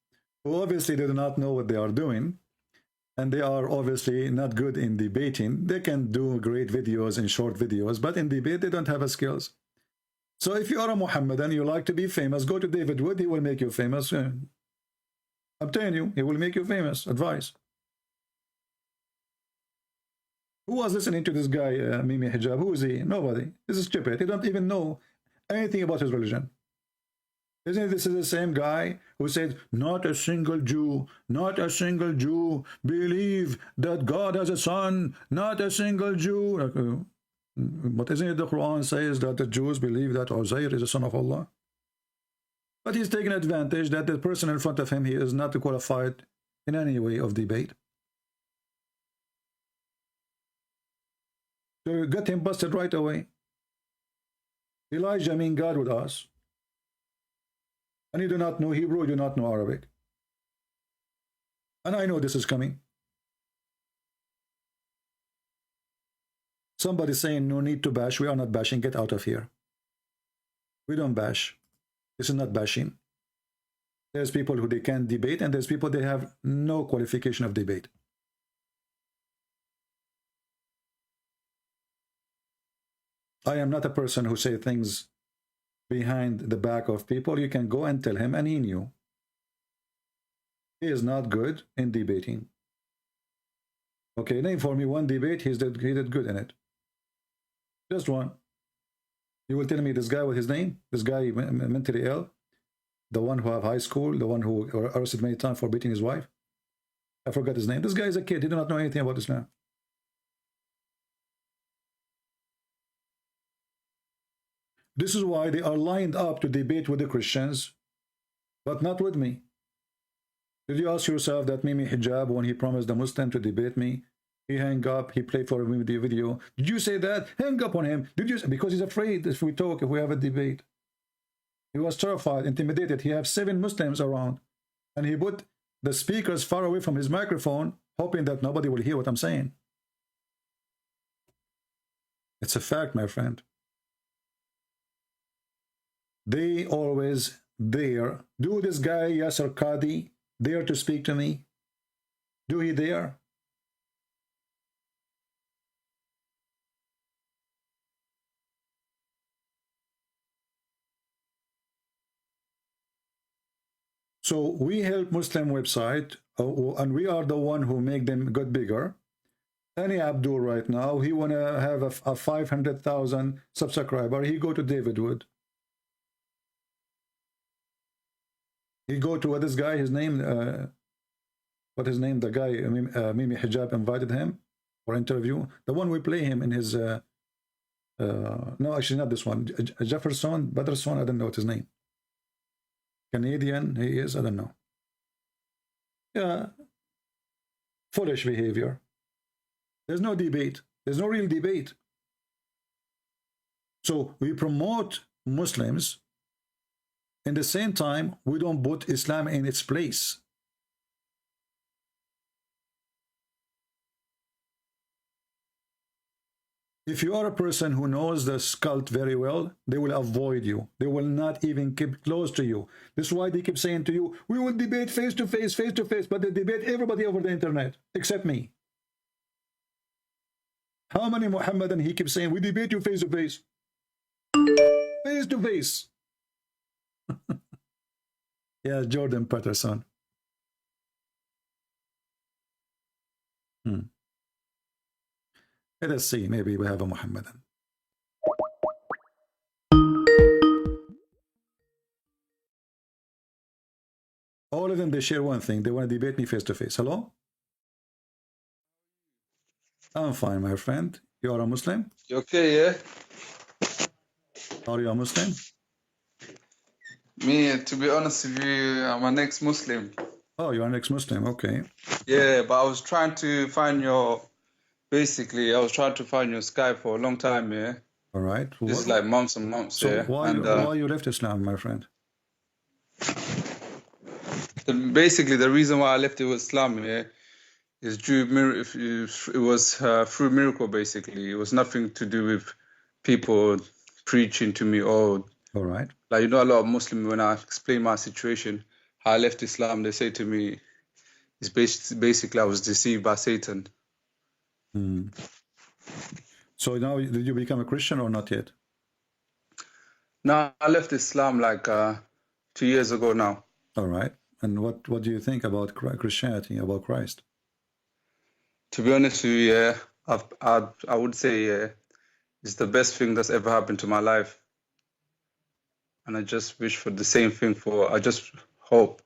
who obviously they do not know what they are doing. And they are obviously not good in debating. They can do great videos and short videos, but in debate, they don't have a skills. So if you are a Muhammadan, you like to be famous, go to David Wood, he will make you famous. I'm telling you, he will make you famous. Advice. Who was listening to this guy, Mimi Hijab? Who is he? Nobody. This is stupid. He don't even know anything about his religion. Isn't this is the same guy who said, not a single Jew, not a single Jew believe that God has a son, not a single Jew. But isn't it the Quran says that the Jews believe that Uzair is the son of Allah? But he's taking advantage that the person in front of him, he is not qualified in any way of debate. So got him busted right away. Elijah mean God with us. And you do not know Hebrew, you do not know Arabic. And I know this is coming. Somebody saying no need to bash. We are not bashing. Get out of here. We don't bash. This is not bashing. There's people who they can debate, and there's people they have no qualification of debate. I am not a person who say things behind the back of people. You can go and tell him, and he knew. He is not good in debating. Okay, name for me one debate he did good in it. Just one. You will tell me this guy with his name? This guy mentally ill? The one who have high school? The one who arrested many times for beating his wife? I forgot his name. This guy is a kid. He does not know anything about Islam. This is why they are lined up to debate with the Christians, but not with me. Did you ask yourself that Mimi Hijab, when he promised the Muslim to debate me, he hung up, he played for me the video? Did you say that? Hang up on him. Did you? Because he's afraid if we talk, if we have a debate. He was terrified, intimidated. He has 7 Muslims around, and he put the speakers far away from his microphone, hoping that nobody will hear what I'm saying. It's a fact, my friend. They always dare. Do this guy Yasser Qadi dare to speak to me? Do he dare? So we help Muslim website, and we are the one who make them get bigger. Any Abdul right now, he wanna have a 500,000 subscriber. He go to David Wood. He go to this guy, his name, what his name, the guy, Mimi Hijab invited him for interview. The one we play him in his, no, actually not this one, Jefferson, Badrson, I don't know what his name. Canadian, he is, I don't know. Yeah, foolish behavior. There's no debate. There's no real debate. So we promote Muslims. In the same time, we don't put Islam in its place. If you are a person who knows the cult very well, they will avoid you. They will not even keep close to you. This is why they keep saying to you, we will debate face to face, but they debate everybody over the internet, except me. How many Muhammadan he keeps saying, we debate you face to face? Face to face. Yeah, Jordan Peterson. Let us see, maybe we have a Muhammadan. All of them, they share one thing. They want to debate me face to face. Hello? I'm fine, my friend. You are a Muslim? You okay, yeah? Are you a Muslim? Me, to be honest with you, I'm an ex-Muslim. Oh, you're an ex-Muslim, okay. Yeah, but I was trying to find your, basically, I was trying to find your Skype for a long time, yeah? All right. This is like months and months, so yeah? why you left Islam, my friend? Basically, the reason why I left Islam, yeah, is it was through miracle, basically. It was nothing to do with people preaching to me or... All right. Like, you know, a lot of Muslims, when I explain my situation, how I left Islam, they say to me, it's basically I was deceived by Satan. So now, did you become a Christian or not yet? No, I left Islam like 2 years ago now. All right. And what do you think about Christianity, about Christ? To be honest with you, yeah, I would say it's the best thing that's ever happened to my life. And I just wish for the same thing I just hope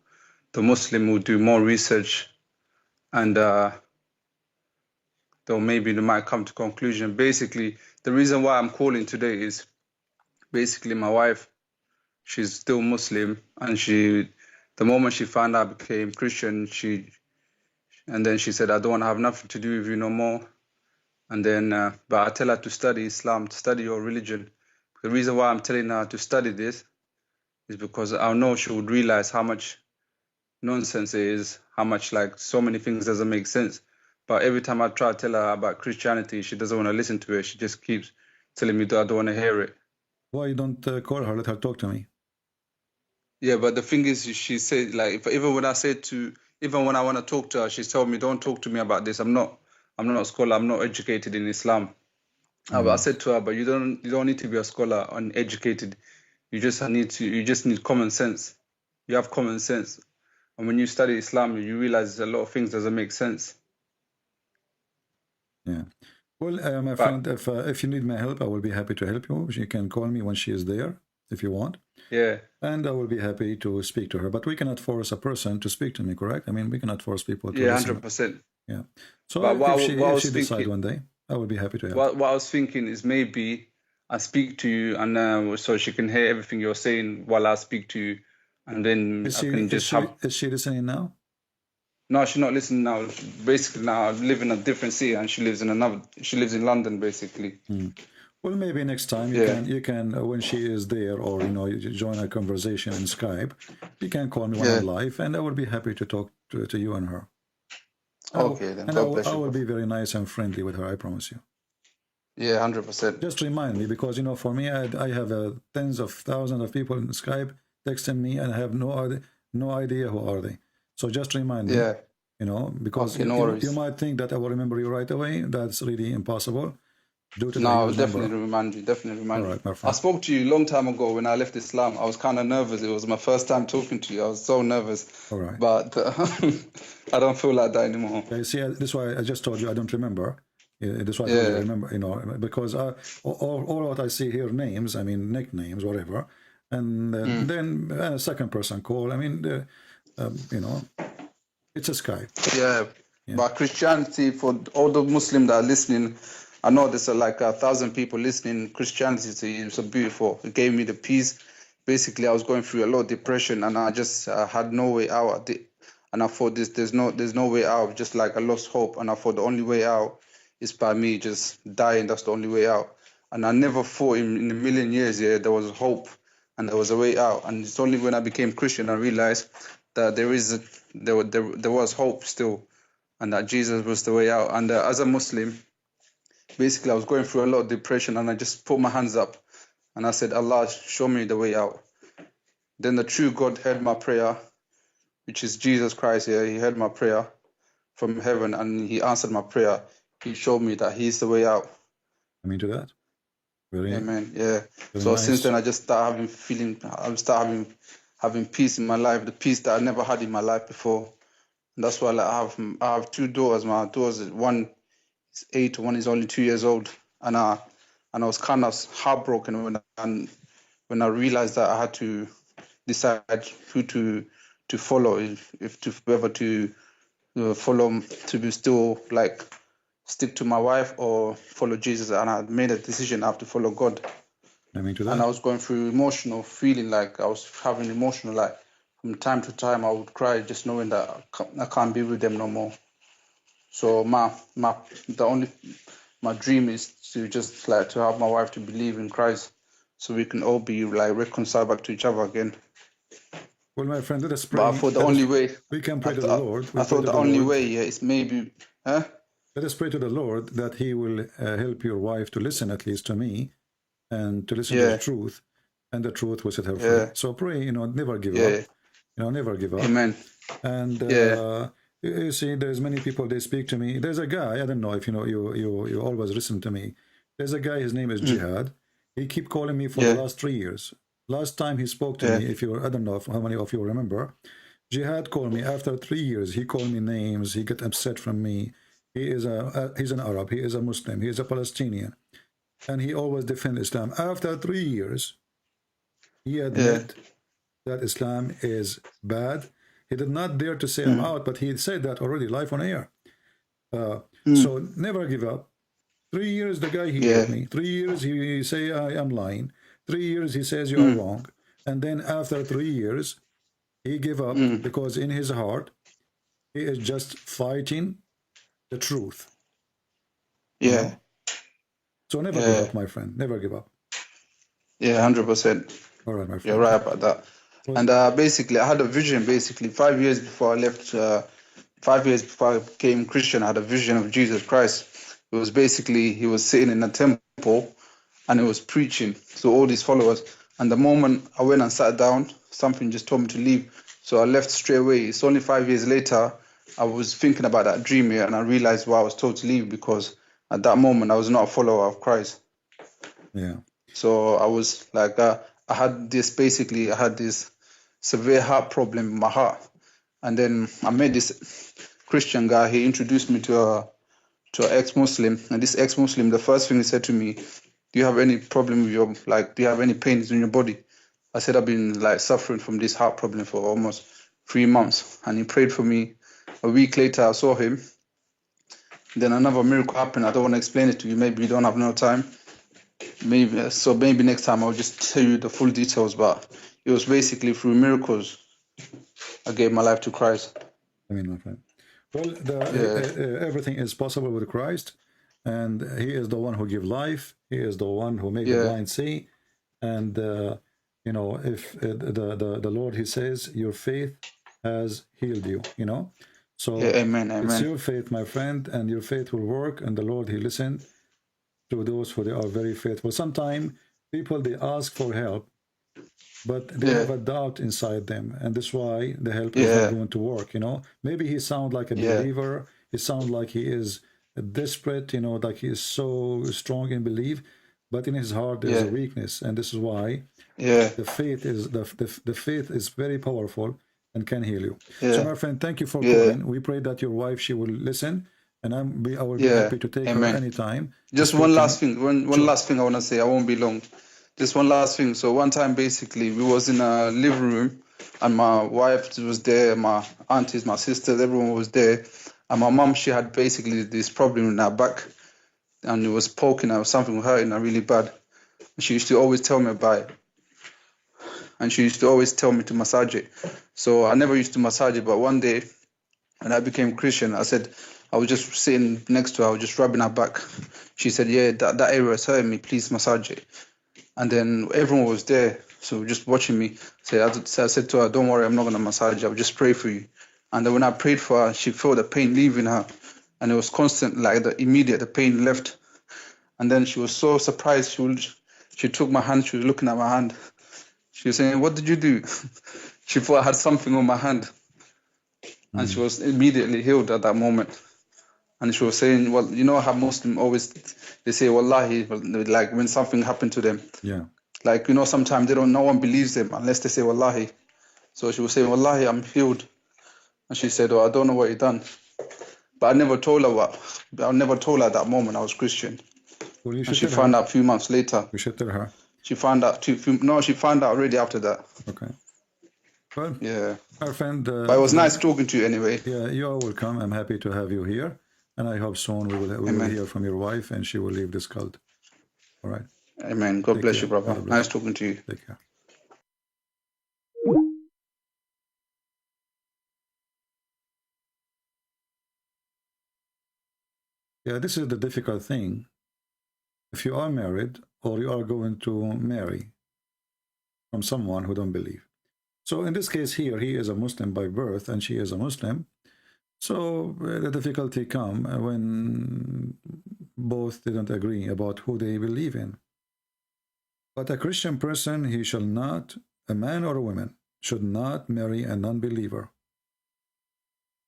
the Muslim will do more research and they might come to conclusion. Basically, the reason why I'm calling today is basically my wife, she's still Muslim, and the moment she found out I became Christian, and then she said, I don't want to have nothing to do with you no more. And then, but I tell her to study Islam, to study your religion. The reason why I'm telling her to study this is because I know she would realize how much nonsense it is, how much like so many things doesn't make sense. But every time I try to tell her about Christianity, she doesn't want to listen to it. She just keeps telling me that I don't want to hear it. Why you don't call her, let her talk to me? Yeah, but the thing is, she said, like, even when I want to talk to her, she's told me, don't talk to me about this. I'm not a scholar. I'm not educated in Islam. But I said to her, but you don't need to be a scholar and educated. You just need common sense. You have common sense. And when you study Islam, you realize a lot of things doesn't make sense. Yeah. Well, my friend, if you need my help, I will be happy to help you. You can call me when she is there, if you want. Yeah. And I will be happy to speak to her. But we cannot force a person to speak to me, correct? I mean, we cannot force people to listen. 100%. Yeah. So but if she decides one day, I will be happy to help. What I was thinking is maybe I speak to you, and so she can hear everything you're saying while I speak to you, and then Is she listening now? No, she's not listening now. Basically, now I live in a different city, and she lives in London, basically. Well, maybe next time you can when she is there, or you join a conversation in Skype, you can call me when I'm live, and I will be happy to talk to you and her. Okay, then. And I will be very nice and friendly with her, I promise you. Yeah, 100%. Just remind me, because for me, I have tens of thousands of people in Skype texting me, and I have no idea who are they. So just remind me. Yeah. Because you might think that I will remember you right away. That's really impossible. No, I'll definitely remind you. All right, my friend. I spoke to you a long time ago when I left Islam. I was kind of nervous. It was my first time talking to you. I was so nervous. All right. But I don't feel like that anymore. Okay, see, this is why I just told you I don't remember. That's why I remember, because all what I see here, names, I mean, nicknames, whatever. And then a second person call. I mean, it's a Skype. Yeah. But Christianity, for all the Muslims that are listening, I know there's like 1,000 people listening. Christianity is so beautiful. It gave me the peace. Basically, I was going through a lot of depression, and I just had no way out. And I thought there's no way out. Just like I lost hope, and I thought the only way out is by me just dying. That's the only way out. And I never thought in a million years there was hope and there was a way out. And it's only when I became Christian I realized that there was hope still, and that Jesus was the way out. And as a Muslim, basically I was going through a lot of depression, and I just put my hands up and I said, Allah, show me the way out. Then the true God heard my prayer, which is Jesus Christ here. He heard my prayer from heaven, and he answered my prayer. He showed me that he's the way out. I mean to that. Very, Amen. Yeah. So nice. Since then I just start having peace in my life, the peace that I never had in my life before. And that's why I have two daughters. My daughters, one is 8, one is only 2 years old. And I was kind of heartbroken when I realized that I had to decide who to follow, whether to follow, to be still like stick to my wife or follow Jesus. And I made a decision I have to follow God. I mean to that. And I was going through emotional feeling, like I was having emotional, like from time to time I would cry just knowing that I can't be with them no more. So my dream is to just like to have my wife to believe in Christ, so we can all be like reconciled back to each other again. Well, my friend, let us pray. But I thought the only way we can pray to the Lord. I thought the only way is maybe. Let us pray to the Lord that He will help your wife to listen, at least to me, and to listen to the truth, and the truth will set her free. So pray, never give up. Never give up. Amen. And you see, there's many people, they speak to me. There's a guy, I don't know if you always listen to me. There's a guy, his name is Jihad. He keep calling me for the last 3 years. Last time he spoke to me, I don't know how many of you remember, Jihad called me after 3 years. He called me names. He got upset from me. he's an Arab, he is a Muslim, he is a Palestinian, and he always defends Islam. After 3 years, he admit that Islam is bad. He did not dare to say I'm out, but he said that already live on air. So never give up. 3 years the guy he hit me. 3 years he say I am lying. 3 years he says you are wrong. And then after 3 years he give up because in his heart he is just fighting the truth. Yeah. You know? So never give up, my friend. Never give up. Yeah, 100%. All right, my friend. You're right about that. And basically, I had a vision. Basically, 5 years before I left, 5 years before I became Christian, I had a vision of Jesus Christ. It was basically he was sitting in a temple, and he was preaching to all these followers. And the moment I went and sat down, something just told me to leave. So I left straight away. It's only 5 years later, I was thinking about that dream here, and I realized why I was told to leave, because at that moment I was not a follower of Christ. Yeah. So I was like, I had this severe heart problem in my heart. And then I met this Christian guy. He introduced me to an ex-Muslim. And this ex-Muslim, the first thing he said to me, do you have any problem with your, do you have any pains in your body? I said, I've been suffering from this heart problem for almost 3 months. And he prayed for me. A week later, I saw him. Then another miracle happened. I don't want to explain it to you. Maybe you don't have no time. Maybe next time I'll just tell you the full details. But it was basically through miracles I gave my life to Christ. I mean, my friend. Well, everything is possible with Christ, and He is the one who gives life. He is the one who makes the blind see. And you know, if the Lord, He says, your faith has healed you. You know, so amen. It's your faith, my friend, and your faith will work. And the Lord, He listened to those who they are very faithful. Sometimes people, they ask for help, but they have a doubt inside them, and that's why the help is not going to work. You know, maybe he sounds like a believer. He sounds like he is desperate. You know, like he is so strong in belief, but in his heart there is a weakness, and this is why the faith is the faith is very powerful and can heal you. So, my friend, thank you for calling. We pray that your wife, she will listen. And I will be happy to take her anytime. Just one last thing. One last thing I want to say. I won't be long. Just one last thing. So one time, basically, we was in a living room, and my wife was there, my aunties, my sisters, everyone was there. And my mom, she had basically this problem in her back, and it was poking her, something hurting her really bad. And she used to always tell me about it. And she used to always tell me to massage it. So I never used to massage it, but one day, when I became Christian, I was just sitting next to her, I was just rubbing her back. She said, yeah, that area is hurting me, please massage it. And then everyone was there, so just watching me. So I said to her, don't worry, I'm not going to massage you, I'll just pray for you. And then when I prayed for her, she felt the pain leaving her. And it was constant, the pain left. And then she was so surprised, she took my hand, she was looking at my hand. She was saying, what did you do? She thought I had something on my hand. And she was immediately healed at that moment. And she was saying, well, you know how Muslims always, they say, wallahi, like when something happened to them. Yeah. Like, you know, sometimes no one believes them unless they say, wallahi. So she was saying, wallahi, I'm healed. And she said, oh, I don't know what you done. But I never told her at that moment I was Christian. Well, you should and she found out a few months later. You should tell her. She found out, she found out already after that. Okay. Well, our friend. But it was nice talking to you anyway. Yeah, you are welcome. I'm happy to have you here. And I hope soon we will hear from your wife and she will leave this cult. All right. Amen. God bless you, brother. Nice talking to you. Take care. Yeah, this is the difficult thing. If you are married or you are going to marry from someone who don't believe. So in this case here, he is a Muslim by birth and she is a Muslim. So the difficulty come when both didn't agree about who they believe in. But a Christian person, he shall not, a man or a woman, should not marry a non-believer.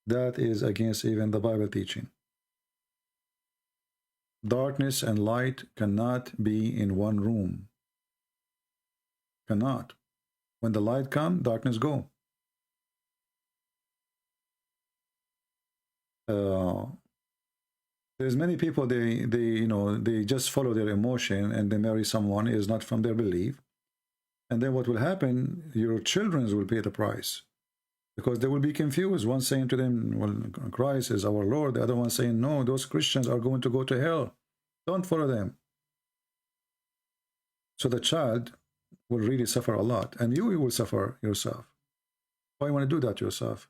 That is against even the Bible teaching. Darkness and light cannot be in one room. Cannot. When the light comes, darkness go. There's many people, they just follow their emotion and they marry someone who is not from their belief. And then what will happen, your children will pay the price. Because they will be confused. One saying to them, well, Christ is our Lord. The other one saying, no, those Christians are going to go to hell. Don't follow them. So the child will really suffer a lot. And you will suffer yourself. Why you want to do that yourself?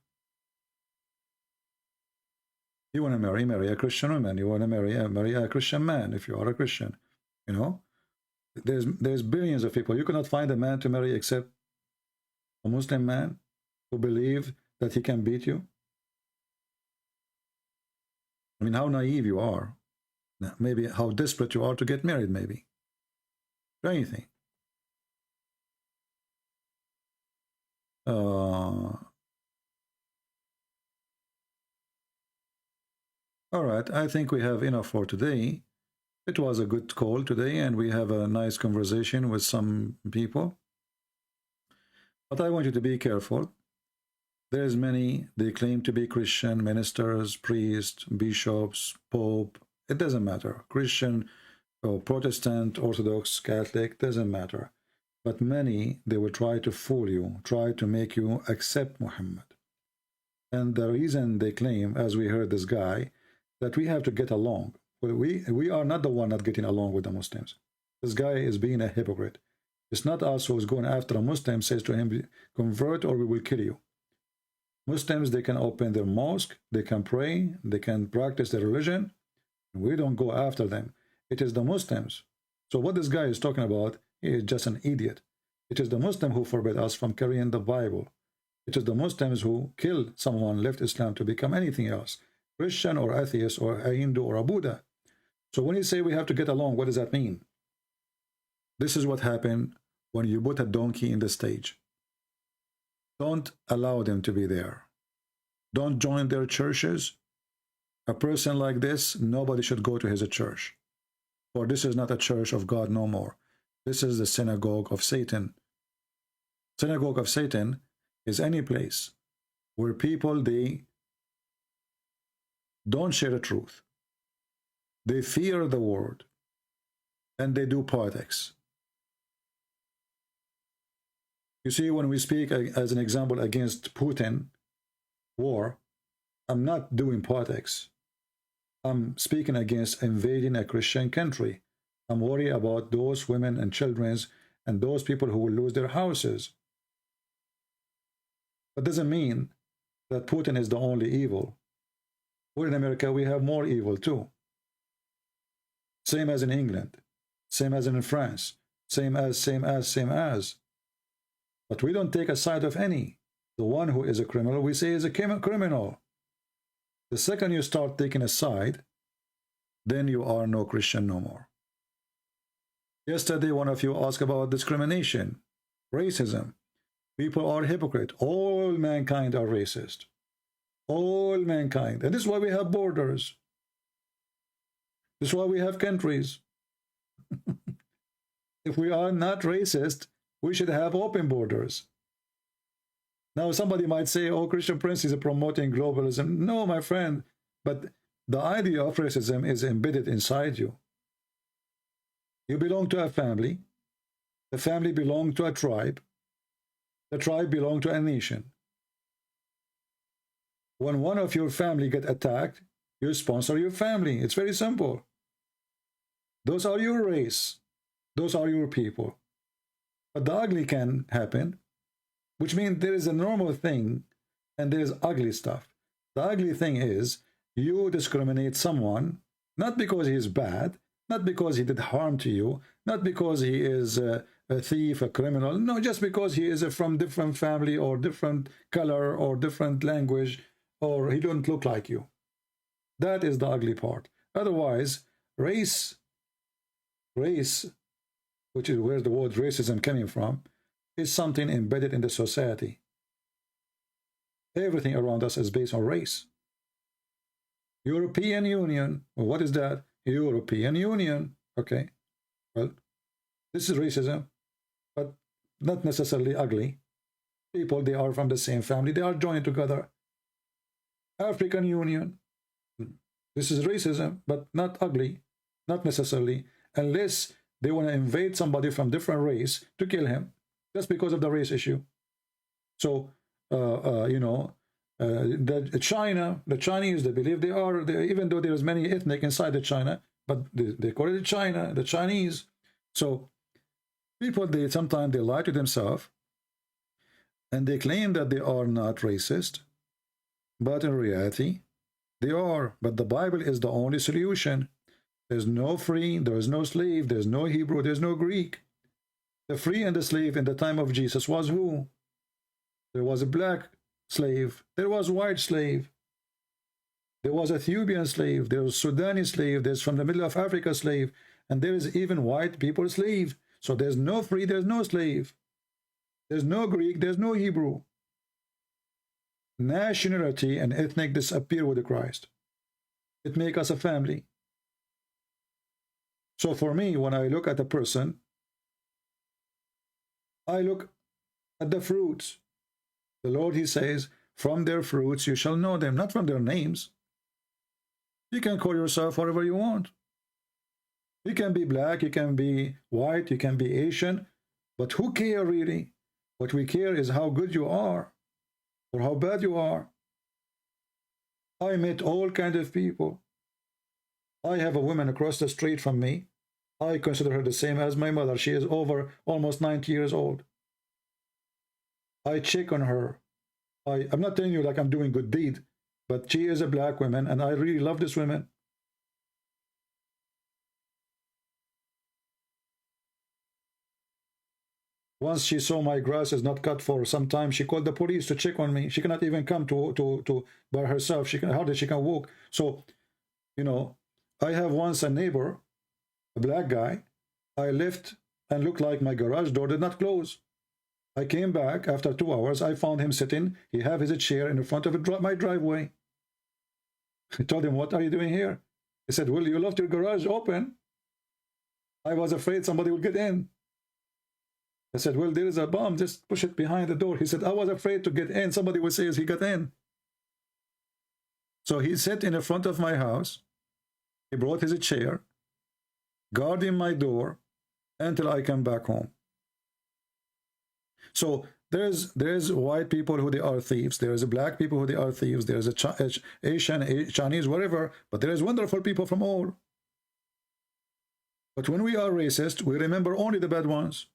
You want to marry a Christian woman. You want to marry a Christian man if you are a Christian. You know? There's billions of people. You cannot find a man to marry except a Muslim man who believe that he can beat you. I mean, how naive you are. Maybe how desperate you are to get married, maybe. Or anything. All right, I think we have enough for today. It was a good call today, and we have a nice conversation with some people. But I want you to be careful. There's many, they claim to be Christian, ministers, priests, bishops, pope. It doesn't matter. Christian or Protestant, Orthodox, Catholic, doesn't matter. But many, they will try to fool you, try to make you accept Muhammad. And the reason they claim, as we heard this guy, that we have to get along. Well, we are not the one not getting along with the Muslims. This guy is being a hypocrite. It's not us who is going after a Muslim, says to him, convert or we will kill you. Muslims, they can open their mosque, they can pray, they can practice their religion. We don't go after them. It is the Muslims. So what this guy is talking about, he is just an idiot. It is the Muslim who forbid us from carrying the Bible. It is the Muslims who killed someone, left Islam to become anything else, Christian or atheist or a Hindu or a Buddha. So when you say we have to get along, what does that mean? This is what happened when you put a donkey in the stage. Don't allow them to be there. Don't join their churches. A person like this, nobody should go to his church. For this is not a church of God no more. This is the synagogue of Satan. Synagogue of Satan is any place where people, they don't share the truth. They fear the word. And they do politics. You see, when we speak, as an example, against Putin war, I'm not doing politics. I'm speaking against invading a Christian country. I'm worried about those women and children and those people who will lose their houses. That doesn't mean that Putin is the only evil. We're in America, we have more evil too. Same as in England, same as in France, same as. But we don't take a side of any. The one who is a criminal, we say is a criminal. The second you start taking a side, then you are no Christian no more. Yesterday, one of you asked about discrimination, racism. People are hypocrite. All mankind are racist. All mankind. And this is why we have borders. This is why we have countries. If we are not racist, we should have open borders. Now, somebody might say, oh, Christian Prince is promoting globalism. No, my friend. But the idea of racism is embedded inside you. You belong to a family. The family belongs to a tribe. The tribe belongs to a nation. When one of your family get attacked, you sponsor your family. It's very simple. Those are your race. Those are your people. But the ugly can happen, which means there is a normal thing and there is ugly stuff. The ugly thing is you discriminate someone, not because he is bad, not because he did harm to you, not because he is a thief, a criminal, no, just because he is from different family or different color or different language, or he don't look like you. That is the ugly part. Otherwise, race, which is where the word racism coming from, is something embedded in the society. Everything around us is based on race. European Union, well, what is that? European Union. Okay, well, this is racism, but not necessarily ugly. People, they are from the same family, they are joined together. African Union. This is racism, but not ugly, not necessarily, unless they want to invade somebody from different race to kill him, just because of the race issue. So, you know, the Chinese, they believe they are, even though there's many ethnic inside the China, but they call it China, the Chinese. So people, sometimes they lie to themselves, and they claim that they are not racist, but in reality, they are. But the Bible is the only solution. There's no free, there's no slave, there's no Hebrew, there's no Greek. The free and the slave in the time of Jesus was who? There was a black slave, there was a white slave, there was an Ethiopian slave, there was a Sudani slave, there's from the middle of Africa slave, and there is even white people slave. So there's no free, there's no slave. There's no Greek, there's no Hebrew. Nationality and ethnic disappear with Christ. It makes us a family. So for me, when I look at a person, I look at the fruits. The Lord, he says, from their fruits you shall know them, not from their names. You can call yourself whatever you want. You can be black, you can be white, you can be Asian, but who cares really? What we care is how good you are or how bad you are. I met all kinds of people. I have a woman across the street from me. I consider her the same as my mother. She is over almost 90 years old. I check on her. I'm not telling you like I'm doing good deed, but she is a black woman, and I really love this woman. Once she saw my grass is not cut for some time, she called the police to check on me. She cannot even come to by herself. She can hardly walk. So, you know, I have once a neighbor, a black guy. I left and looked like my garage door did not close. I came back after 2 hours. I found him sitting. He have his chair in the front of my driveway. I told him, "What are you doing here?" He said, "Well, you left your garage open. I was afraid somebody would get in." I said, "Well, there is a bomb. Just push it behind the door." He said, "I was afraid to get in. Somebody would say he got in." So he sat in the front of my house. He brought his chair, guarding my door until I come back home. So there's white people who they are thieves. There's black people who they are thieves. There's a Asian, Chinese, whatever. But there is wonderful people from all. But when we are racist, we remember only the bad ones.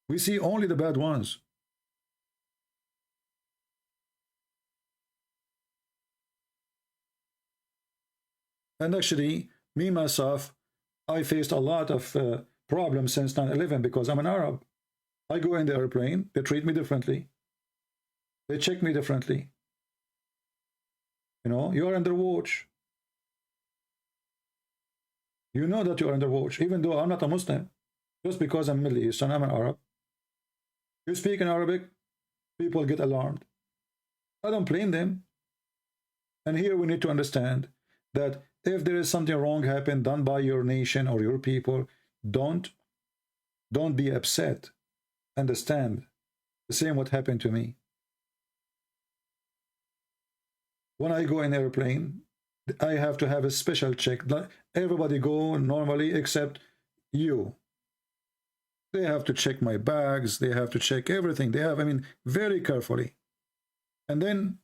We see only the bad ones. And actually, me, myself, I faced a lot of problems since 9/11 because I'm an Arab. I go in the airplane, they treat me differently. They check me differently. You know, you're under watch. You know that you're under watch, even though I'm not a Muslim. Just because I'm Middle Eastern, I'm an Arab. You speak in Arabic, people get alarmed. I don't blame them. And here we need to understand that if there is something wrong happen done by your nation or your people, don't be upset. Understand. The same what happened to me. When I go in airplane, I have to have a special check. Everybody go normally except you. They have to check my bags. They have to check everything. They have, I mean, very carefully. And then,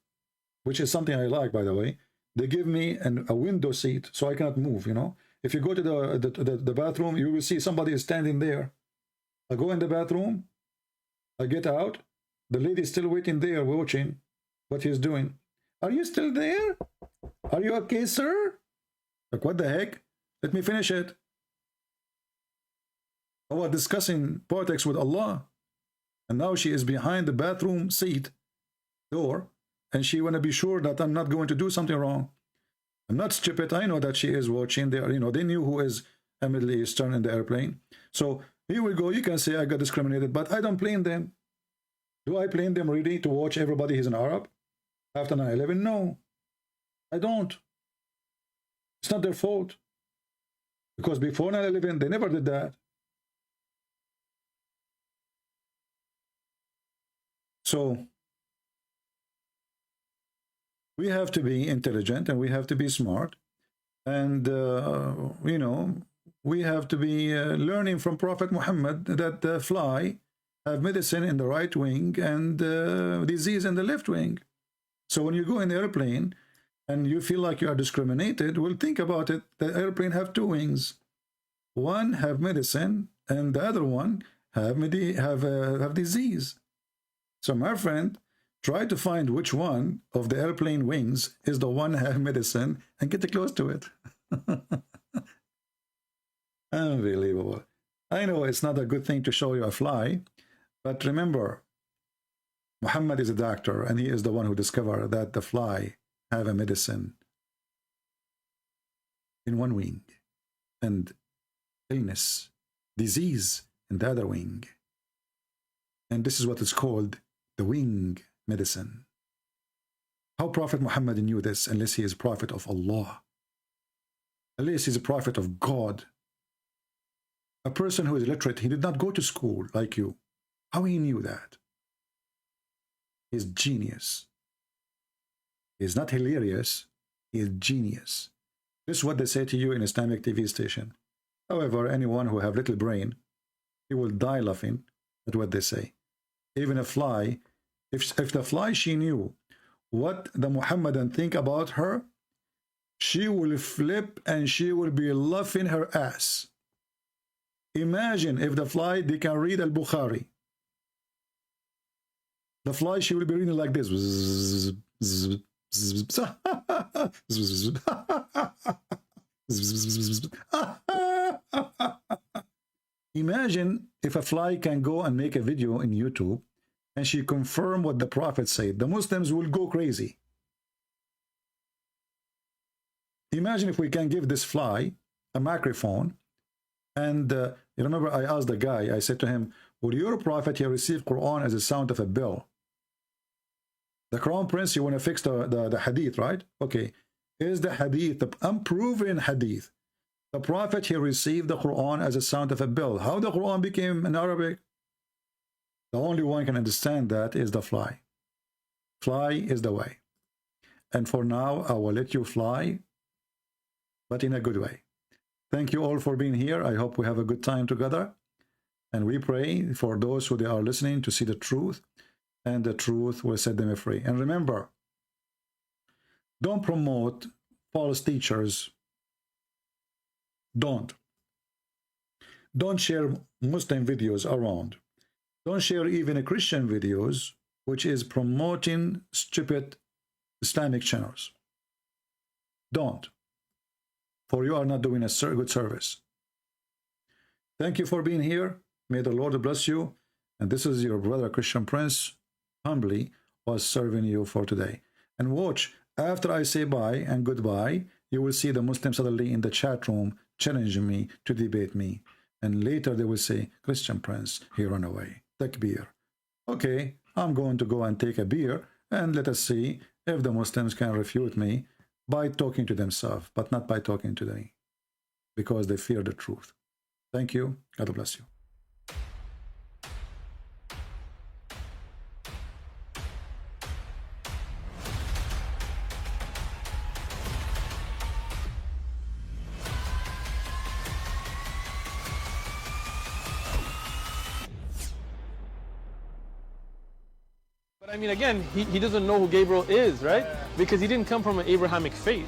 which is something I like, by the way, they give me a window seat so I cannot move, you know. If you go to the bathroom, you will see somebody is standing there. I go in the bathroom. I get out. The lady is still waiting there watching what he's doing. "Are you still there? Are you okay, sir?" Like, what the heck? Let me finish it. I was discussing politics with Allah, and now she is behind the bathroom seat door, and she want to be sure that I'm not going to do something wrong. I'm not stupid. I know that she is watching. They knew who is a Middle Eastern in the airplane. So here we go. You can say I got discriminated, but I don't blame them. Do I blame them really to watch everybody who's an Arab after 9/11? No, I don't. It's not their fault. Because before 9/11, they never did that. So We have to be intelligent and we have to be smart. And, you know, we have to be learning from Prophet Muhammad that the fly have medicine in the right wing and disease in the left wing. So when you go in the airplane and you feel like you are discriminated, well, think about it. The airplane have two wings. One have medicine and the other one have disease. So my friend, try to find which one of the airplane wings is the one have medicine and get close to it. Unbelievable. I know it's not a good thing to show you a fly, but remember, Muhammad is a doctor and he is the one who discovered that the fly have a medicine in one wing and illness, disease in the other wing. And this is what is called the wing medicine. How Prophet Muhammad knew this unless he is prophet of Allah? Unless he is a prophet of God. A person who is illiterate, he did not go to school like you. How he knew that? He's genius. He's not hilarious, he is genius. This is what they say to you in Islamic TV station. However, anyone who have little brain, he will die laughing at what they say. Even a fly, if the fly she knew what the Muhammadan think about her, she will flip and she will be laughing her ass. Imagine if the fly, they can read Al-Bukhari. The fly, she will be reading like this. Imagine if a fly can go and make a video in YouTube and she confirm what the Prophet said. The Muslims will go crazy. Imagine if we can give this fly a microphone and you remember I asked the guy, I said to him, would your Prophet he received Quran as a sound of a bell? The Crown Prince, you want to fix the hadith, right? Okay. Is the hadith, the unproven hadith, the Prophet he received the Quran as a sound of a bell? How the Quran became in Arabic? The only one can understand that is the fly. Fly is the way. And for now, I will let you fly, but in a good way. Thank you all for being here. I hope we have a good time together. And we pray for those who they are listening to see the truth, and the truth will set them free. And remember, don't promote false teachers. Don't share Muslim videos around. Don't share even a Christian videos which is promoting stupid Islamic channels. Don't. For you are not doing a good service. Thank you for being here. May the Lord bless you. And this is your brother Christian Prince, humbly was serving you for today. And watch, after I say bye and goodbye, you will see the Muslims suddenly in the chat room challenging me to debate me. And later they will say, Christian Prince, he ran away. Takbir. Okay, I'm going to go and take a beer and let us see if the Muslims can refute me by talking to themselves, but not by talking to me, because they fear the truth. Thank you. God bless you. I mean, again, he doesn't know who Gabriel is, right? Because he didn't come from an Abrahamic faith.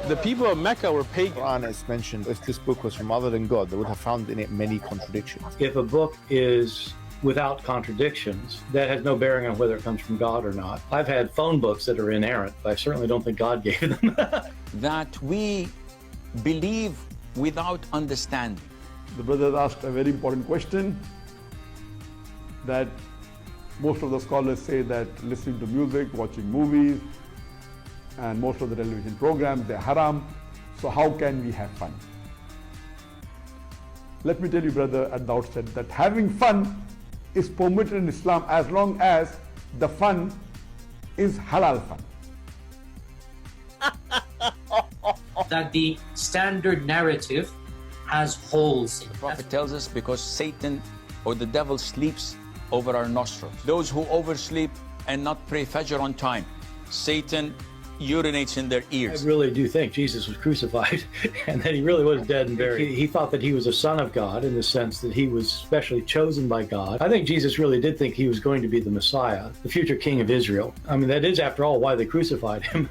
The people of Mecca were pagan. Quran is mentioned. If this book was from other than God, they would have found in it many contradictions. If a book is without contradictions, that has no bearing on whether it comes from God or not. I've had phone books that are inerrant, but I certainly don't think God gave them. That we believe without understanding. The brother asked a very important question, that most of the scholars say that listening to music, watching movies, and most of the television programs, they're haram. So how can we have fun? Let me tell you, brother, at the outset, that having fun is permitted in Islam as long as the fun is halal fun. That the standard narrative has holes in it. The Prophet tells us because Satan or the devil sleeps over our nostrils. Those who oversleep and not pray Fajr on time, Satan urinates in their I ears. really do think Jesus was crucified and that he really was dead and buried. He thought that he was a son of God in the sense that he was specially chosen by God. I think Jesus really did think he was going to be the Messiah, the future king of Israel. I mean, that is, after all, why they crucified him.